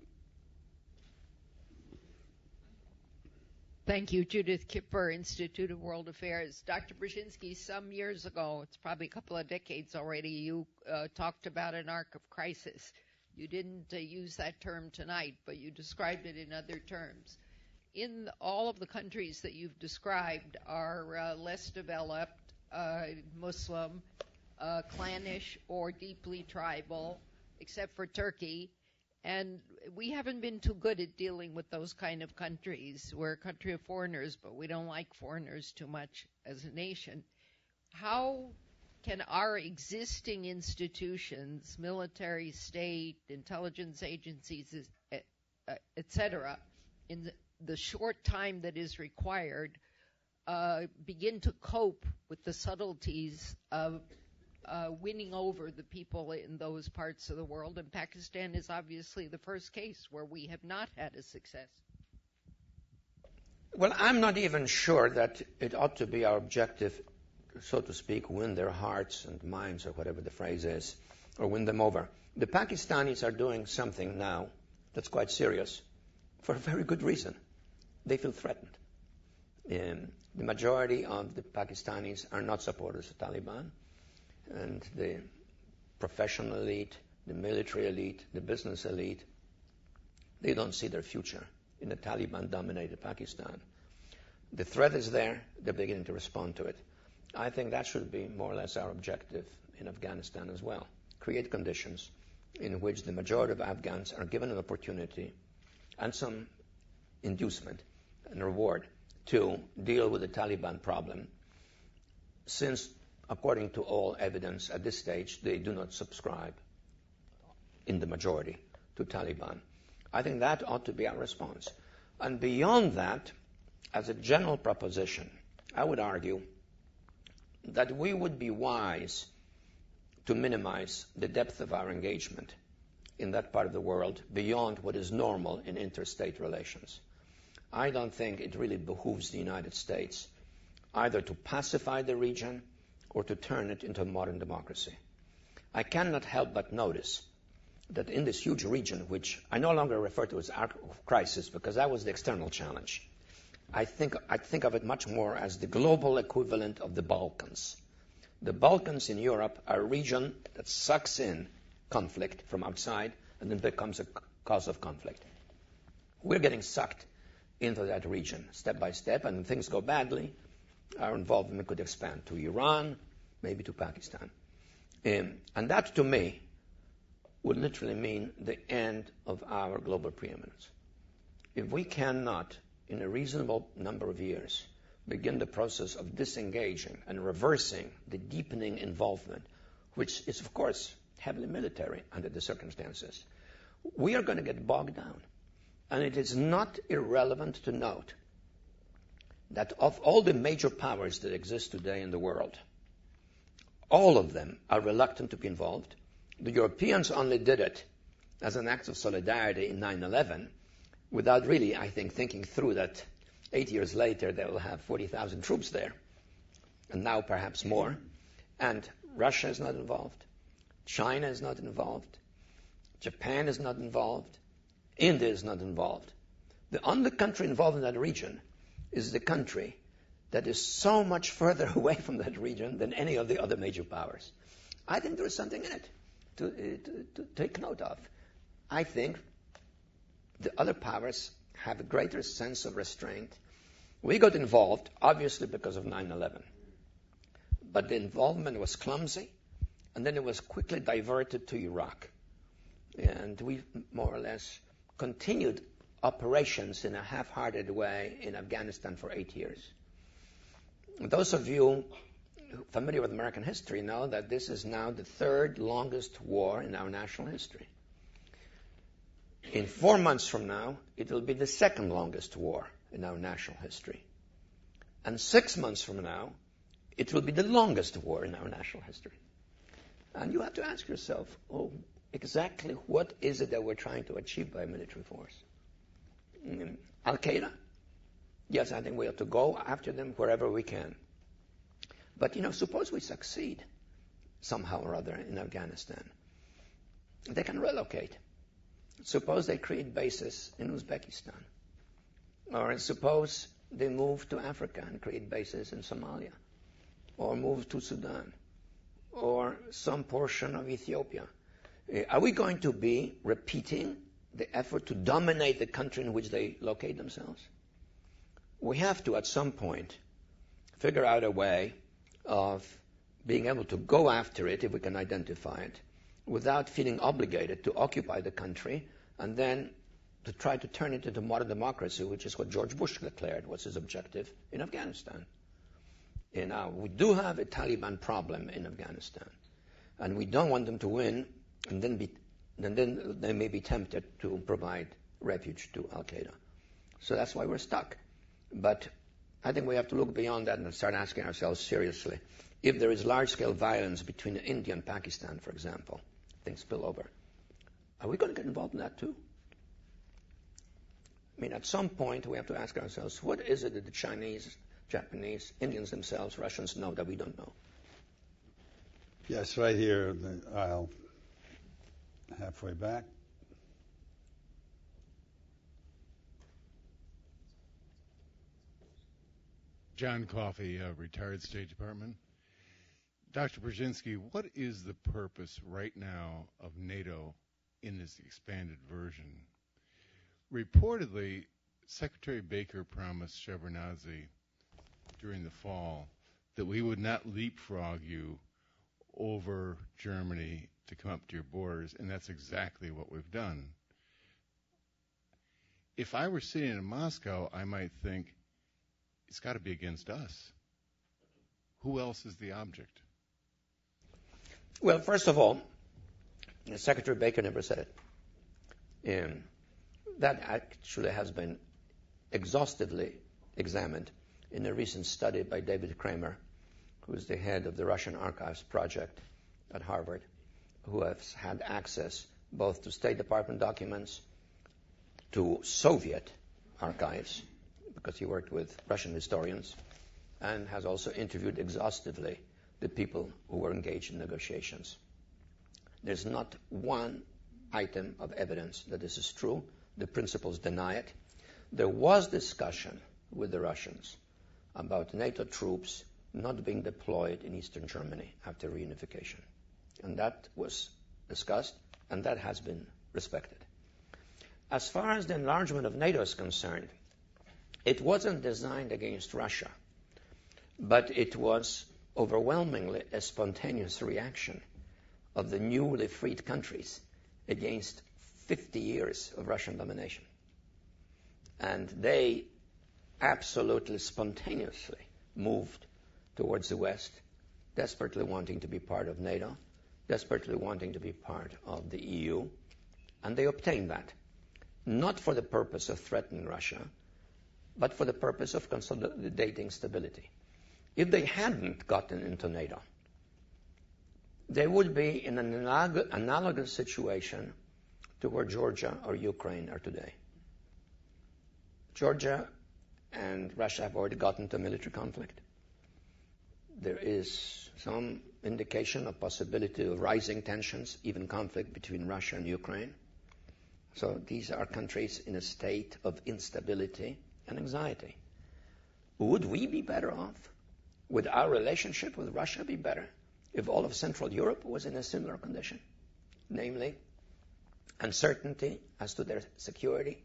Thank you, Judith Kipper, Institute of World Affairs. Dr. Brzezinski, some years ago, it's probably a couple of decades already, you talked about an arc of crisis. You didn't use that term tonight, but you described it in other terms. In all of the countries that you've described are less developed, Muslim, clannish, or deeply tribal, except for Turkey. And we haven't been too good at dealing with those kind of countries. We're a country of foreigners, but we don't like foreigners too much as a nation. How can our existing institutions, military, state, intelligence agencies, etc., in the short time that is required, begin to cope with the subtleties of winning over the people in those parts of the world? And Pakistan is obviously the first case where we have not had a success. Well, I'm not even sure that it ought to be our objective, so to speak, win their hearts and minds, or whatever the phrase is, or win them over. The Pakistanis are doing something now that's quite serious for a very good reason. They feel threatened. The majority of the Pakistanis are not supporters of Taliban. And the professional elite, the military elite, the business elite, they don't see their future in a Taliban-dominated Pakistan. The threat is there. They're beginning to respond to it. I think that should be more or less our objective in Afghanistan as well. Create conditions in which the majority of Afghans are given an opportunity and some inducement and reward to deal with the Taliban problem, since according to all evidence at this stage, they do not subscribe in the majority to Taliban. I think that ought to be our response. And beyond that, as a general proposition, I would argue that we would be wise to minimize the depth of our engagement in that part of the world beyond what is normal in interstate relations. I don't think it really behooves the United States either to pacify the region or to turn it into a modern democracy. I cannot help but notice that in this huge region, which I no longer refer to as our crisis because that was the external challenge, I think of it much more as the global equivalent of the Balkans. The Balkans in Europe are a region that sucks in conflict from outside and then becomes a cause of conflict. We're getting sucked into that region step by step, and when things go badly, our involvement could expand to Iran, maybe to Pakistan. And that, to me, would literally mean the end of our global preeminence. If we cannot, in a reasonable number of years, begin the process of disengaging and reversing the deepening involvement, which is, of course, heavily military under the circumstances, we are going to get bogged down. And it is not irrelevant to note that of all the major powers that exist today in the world, all of them are reluctant to be involved. The Europeans only did it as an act of solidarity in 9/11 without really, I think, thinking through that 8 years later they will have 40,000 troops there, and now perhaps more. And Russia is not involved. China is not involved. Japan is not involved. India is not involved. The only country involved in that region is the country that is so much further away from that region than any of the other major powers. I think there is something in it to take note of. I think the other powers have a greater sense of restraint. We got involved, obviously, because of 9/11. But the involvement was clumsy, and then it was quickly diverted to Iraq. And we more or less continued operations in a half-hearted way in Afghanistan for 8 years. Those of you familiar with American history know that this is now the third longest war in our national history. In 4 months from now, it will be the second longest war in our national history. And 6 months from now, it will be the longest war in our national history. And you have to ask yourself, exactly what is it that we're trying to achieve by a military force? Al-Qaeda? Yes, I think we have to go after them wherever we can. But, suppose we succeed somehow or other in Afghanistan. They can relocate. Suppose they create bases in Uzbekistan. Or suppose they move to Africa and create bases in Somalia. Or move to Sudan. Or some portion of Ethiopia. Are we going to be repeating the effort to dominate the country in which they locate themselves? We have to, at some point, figure out a way of being able to go after it, if we can identify it, without feeling obligated to occupy the country and then to try to turn it into modern democracy, which is what George Bush declared was his objective in Afghanistan. We do have a Taliban problem in Afghanistan, and we don't want them to win, and then they may be tempted to provide refuge to Al-Qaeda. So that's why we're stuck. But I think we have to look beyond that and start asking ourselves seriously, if there is large-scale violence between India and Pakistan, for example, things spill over, are we going to get involved in that too? I mean, at some point we have to ask ourselves, what is it that the Chinese, Japanese, Indians themselves, Russians know that we don't know? Yes, right here in the aisle, halfway back. John Coffey, retired State Department. Dr. Brzezinski, what is the purpose right now of NATO in this expanded version? Reportedly, Secretary Baker promised Shevardnadze during the fall that we would not leapfrog you over Germany to come up to your borders, and that's exactly what we've done. If I were sitting in Moscow, I might think, it's got to be against us. Who else is the object? Well, first of all, Secretary Baker never said it. That actually has been exhaustively examined in a recent study by David Kramer, who is the head of the Russian Archives Project at Harvard, who has had access both to State Department documents, to Soviet archives, because he worked with Russian historians, and has also interviewed exhaustively the people who were engaged in negotiations. There's not one item of evidence that this is true. The principals deny it. There was discussion with the Russians about NATO troops not being deployed in Eastern Germany after reunification. And that was discussed, and that has been respected. As far as the enlargement of NATO is concerned, it wasn't designed against Russia, but it was overwhelmingly a spontaneous reaction of the newly freed countries against 50 years of Russian domination. And they absolutely spontaneously moved towards the West, desperately wanting to be part of NATO, desperately wanting to be part of the EU, and they obtained that, not for the purpose of threatening Russia, but for the purpose of consolidating stability. If they hadn't gotten into NATO, they would be in an analogous situation to where Georgia or Ukraine are today. Georgia and Russia have already gotten into a military conflict. There is some indication of possibility of rising tensions, even conflict between Russia and Ukraine. So these are countries in a state of instability and anxiety. Would we be better off? Would our relationship with Russia be better if all of Central Europe was in a similar condition? Namely, uncertainty as to their security,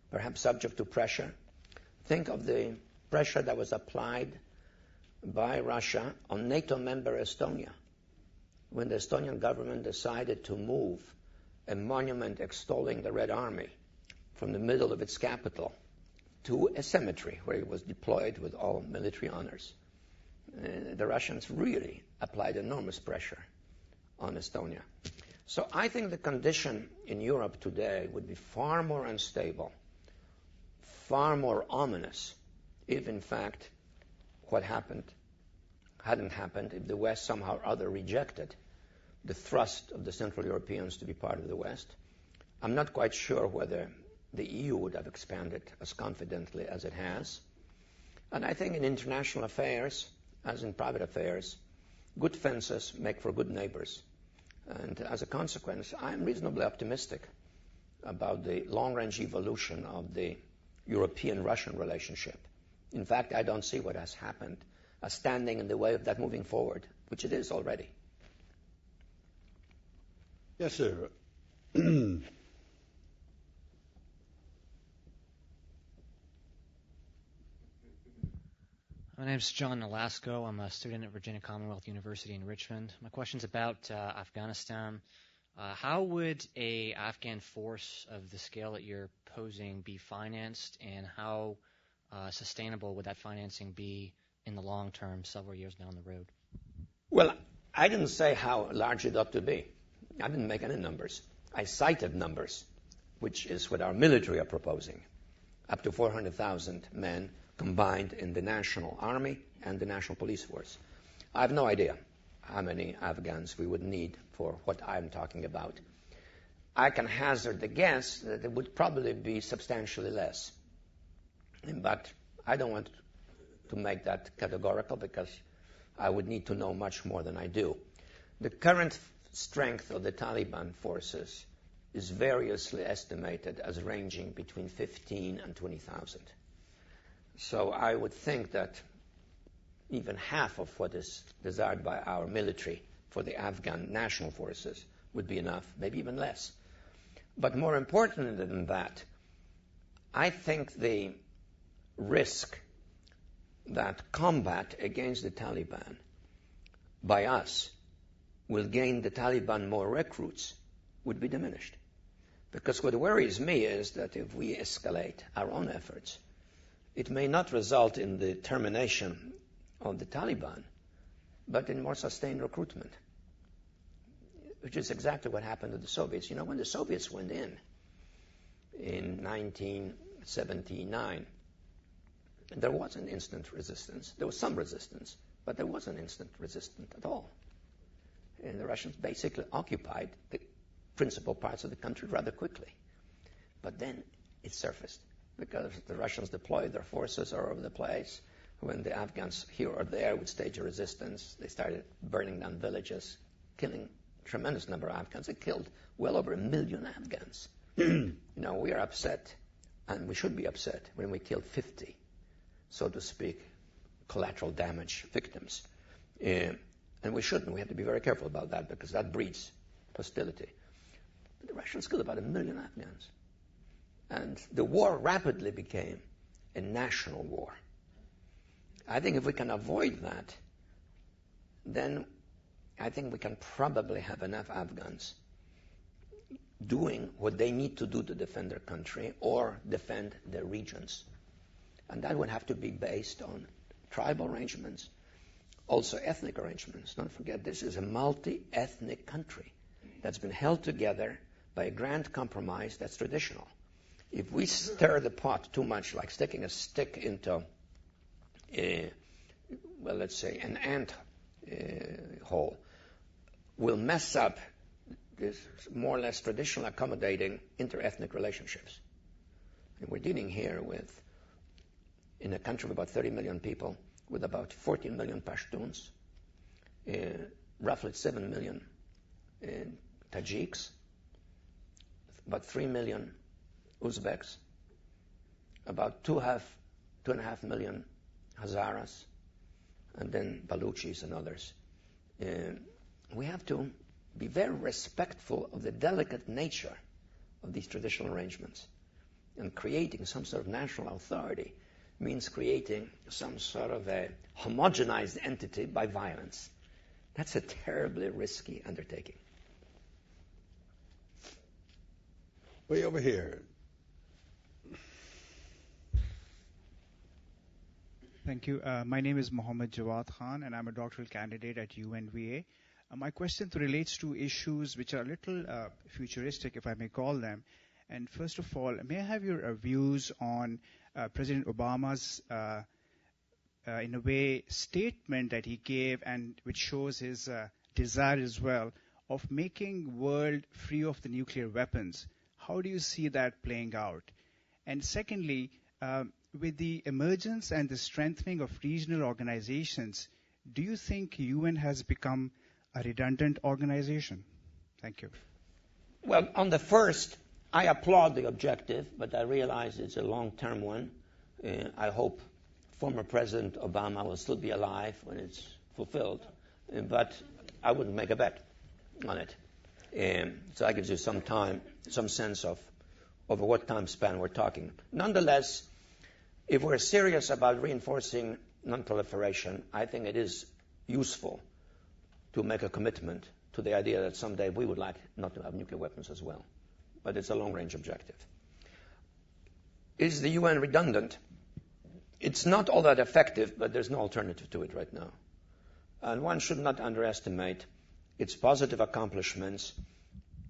perhaps subject to pressure. Think of the pressure that was applied by Russia on NATO member Estonia when the Estonian government decided to move a monument extolling the Red Army from the middle of its capital to a cemetery where it was deployed with all military honors. The Russians really applied enormous pressure on Estonia. So I think the condition in Europe today would be far more unstable, far more ominous, if in fact what happened hadn't happened, if the West somehow or other rejected the thrust of the Central Europeans to be part of the West. I'm not quite sure whether the EU would have expanded as confidently as it has. And I think in international affairs, as in private affairs, good fences make for good neighbors. And as a consequence, I'm reasonably optimistic about the long-range evolution of the European-Russian relationship. In fact, I don't see what has happened as standing in the way of that moving forward, which it is already. Yes, sir. My name is John Nolasco. I'm a student at Virginia Commonwealth University in Richmond. My question's about Afghanistan. How would a Afghan force of the scale that you're posing be financed, and how sustainable would that financing be in the long term, several years down the road? Well, I didn't say how large it ought to be. I didn't make any numbers. I cited numbers, which is what our military are proposing, up to 400,000 men combined in the national army and the national police force. I have no idea how many Afghans we would need for what I'm talking about. I can hazard the guess that it would probably be substantially less. But I don't want to make that categorical because I would need to know much more than I do. The current strength of the Taliban forces is variously estimated as ranging between 15 and 20,000. So I would think that even half of what is desired by our military for the Afghan national forces would be enough, maybe even less. But more important than that, I think the risk that combat against the Taliban by us will gain the Taliban more recruits would be diminished. Because what worries me is that if we escalate our own efforts, it may not result in the termination of the Taliban, but in more sustained recruitment, which is exactly what happened to the Soviets. You know, when the Soviets went in 1979, there wasn't instant resistance. There was some resistance, but there wasn't instant resistance at all. And the Russians basically occupied the principal parts of the country rather quickly. But then it surfaced because the Russians deployed their forces all over the place. When the Afghans here or there would stage a resistance, they started burning down villages, killing a tremendous number of Afghans. They killed well over 1 million Afghans. You know, we are upset, and we should be upset when we killed 50, so to speak, collateral damage victims. And we shouldn't. We have to be very careful about that because that breeds hostility. But the Russians killed about 1 million Afghans. And the war rapidly became a national war. I think if we can avoid that, then I think we can probably have enough Afghans doing what they need to do to defend their country or defend their regions. And that would have to be based on tribal arrangements, also ethnic arrangements. Don't forget, this is a multi-ethnic country that's been held together by a grand compromise that's traditional. If we stir the pot too much, like sticking a stick into let's say an ant hole, will mess up this more or less traditional accommodating inter-ethnic relationships. And we're dealing here with, in a country of about 30 million people, with about 14 million Pashtuns, roughly 7 million Tajiks, about 3 million Uzbeks, about 2.5 million Hazaras, and then Baluchis and others. We have to be very respectful of the delicate nature of these traditional arrangements. And creating some sort of national authority means creating some sort of a homogenized entity by violence. That's a terribly risky undertaking. Way over here. Thank you. My name is Mohammed Jawad Khan, and I'm a doctoral candidate at UNVA. My question relates to issues which are a little futuristic, if I may call them. And first of all, may I have your views on President Obama's, in a way, statement that he gave, and which shows his desire as well of making world free of the nuclear weapons. How do you see that playing out? And secondly, with the emergence and the strengthening of regional organizations, do you think UN has become a redundant organization? Thank you. Well, on the first, I applaud the objective, but I realize it's a long-term one. I hope former President Obama will still be alive when it's fulfilled, but I wouldn't make a bet on it. So that gives you some time, some sense of over what time span we're talking. Nonetheless, if we're serious about reinforcing non-proliferation, I think it is useful to make a commitment to the idea that someday we would like not to have nuclear weapons as well. But it's a long-range objective. Is the UN redundant? It's not all that effective, but there's no alternative to it right now. And one should not underestimate its positive accomplishments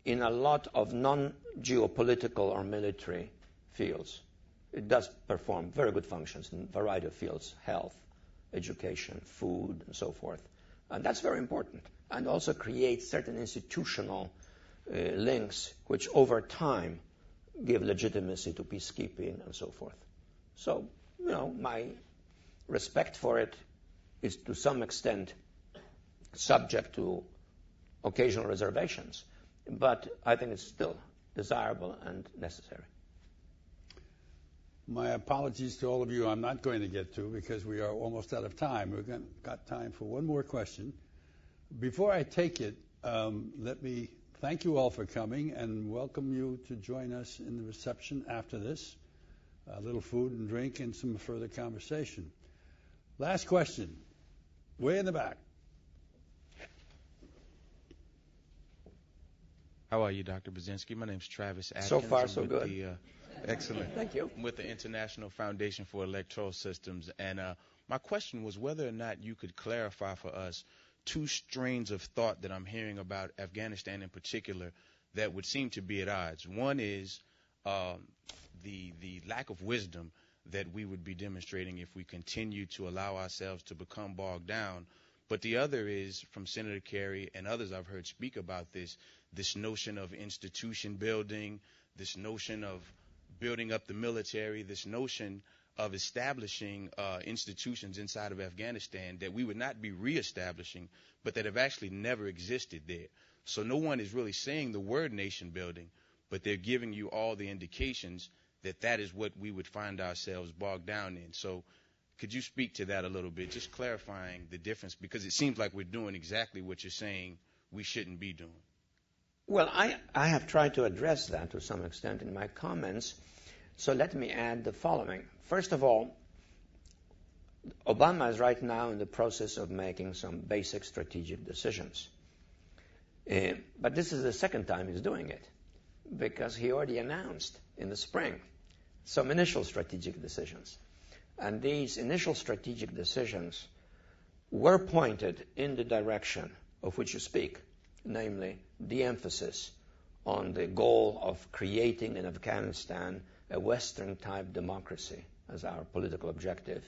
in a lot of non-geopolitical or military fields. It does perform very good functions in a variety of fields: health, education, food, and so forth. And that's very important. And also creates certain institutional links which over time give legitimacy to peacekeeping and so forth. So, my respect for it is to some extent subject to occasional reservations, but I think it's still desirable and necessary. My apologies to all of you I'm not going to get to because we are almost out of time. We've got time for one more question. Before I take it, let me thank you all for coming and welcome you to join us in the reception after this. A little food and drink and some further conversation. Last question, way in the back. How are you, Dr. Brzezinski? My name's Travis Atkins. So far, so good. Excellent. Thank you. I'm with the International Foundation for Electoral Systems. And my question was whether or not you could clarify for us two strains of thought that I'm hearing about Afghanistan in particular that would seem to be at odds. One is the lack of wisdom that we would be demonstrating if we continue to allow ourselves to become bogged down. But the other is, from Senator Kerry and others I've heard speak about this notion of institution building, this notion of building up the military, this notion of establishing institutions inside of Afghanistan that we would not be reestablishing, but that have actually never existed there. So no one is really saying the word nation building, but they're giving you all the indications that that is what we would find ourselves bogged down in. So could you speak to that a little bit, just clarifying the difference, because it seems like we're doing exactly what you're saying we shouldn't be doing. Well, I have tried to address that to some extent in my comments. So let me add the following. First of all, Obama is right now in the process of making some basic strategic decisions. But this is the second time he's doing it, because he already announced in the spring some initial strategic decisions. And these initial strategic decisions were pointed in the direction of which you speak, namely the emphasis on the goal of creating in Afghanistan a Western-type democracy as our political objective.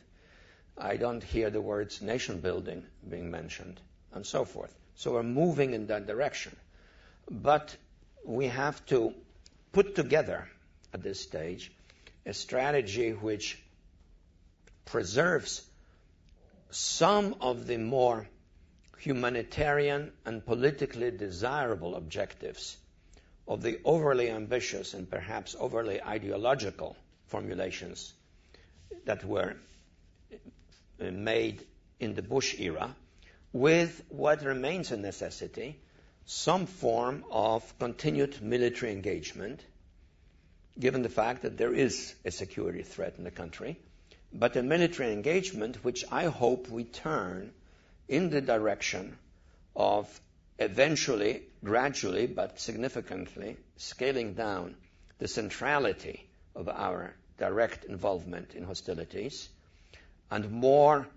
I don't hear the words nation building being mentioned, and so forth. So we're moving in that direction. But we have to put together at this stage a strategy which preserves some of the more humanitarian and politically desirable objectives of the overly ambitious and perhaps overly ideological formulations that were made in the Bush era, with what remains a necessity, some form of continued military engagement, given the fact that there is a security threat in the country, but a military engagement which I hope we turn in the direction of eventually, gradually, but significantly scaling down the centrality of our direct involvement in hostilities and more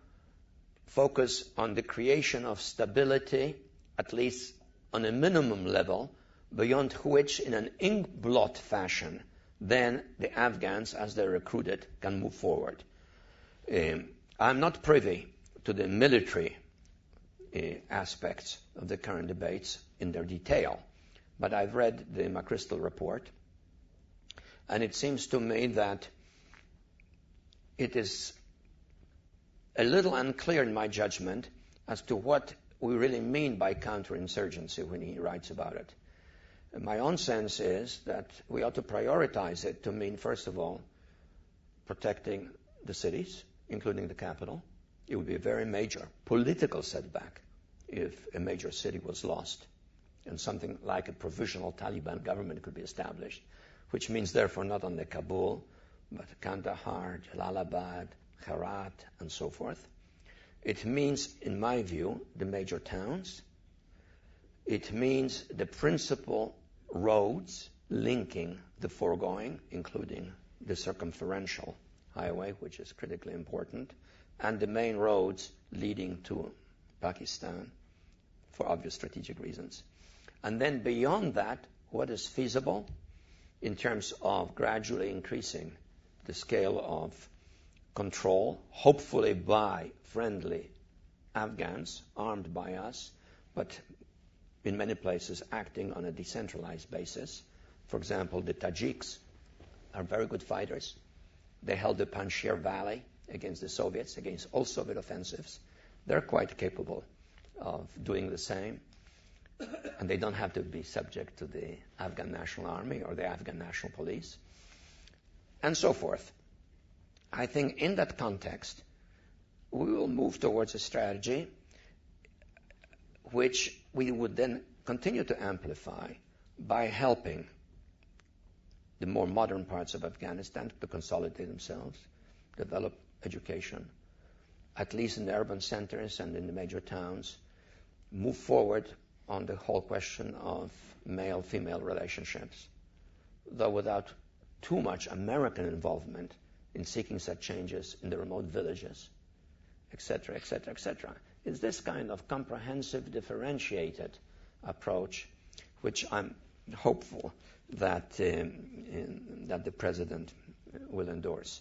focus on the creation of stability, at least on a minimum level, beyond which, in an ink-blot fashion, then the Afghans, as they're recruited, can move forward. I'm not privy to the military aspects of the current debates in their detail, but I've read the McChrystal report, and it seems to me that it is a little unclear in my judgment as to what we really mean by counterinsurgency when he writes about it. My own sense is that we ought to prioritize it to mean, first of all, protecting the cities, including the capital. It would be a very major political setback if a major city was lost and something like a provisional Taliban government could be established, which means, therefore, not only Kabul, but Kandahar, Jalalabad, Herat, and so forth. It means, in my view, the major towns. It means the principal roads linking the foregoing, including the circumferential highway, which is critically important, and the main roads leading to Pakistan for obvious strategic reasons. And then beyond that, what is feasible in terms of gradually increasing the scale of control, hopefully by friendly Afghans armed by us, but in many places acting on a decentralized basis. For example, the Tajiks are very good fighters. They held the Panjshir Valley against the Soviets, against all Soviet offensives. They're quite capable of doing the same. And they don't have to be subject to the Afghan National Army or the Afghan National Police, and so forth. I think in that context, we will move towards a strategy which we would then continue to amplify by helping the more modern parts of Afghanistan to consolidate themselves, develop education, at least in the urban centers and in the major towns, move forward on the whole question of male-female relationships, though without too much American involvement in seeking such changes in the remote villages, etc., etc., etc. It's this kind of comprehensive, differentiated approach which I'm hopeful that the President will endorse.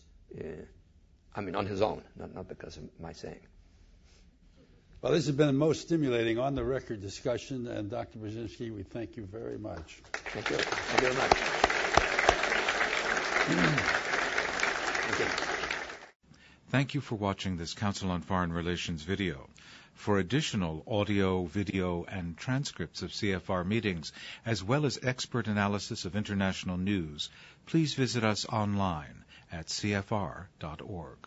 On his own, not because of my saying. Well, this has been a most stimulating on-the-record discussion, and Dr. Brzezinski, we thank you very much. Thank you. Thank you very much. Thank you. Thank you for watching this Council on Foreign Relations video. For additional audio, video, and transcripts of CFR meetings, as well as expert analysis of international news, please visit us online at cfr.org.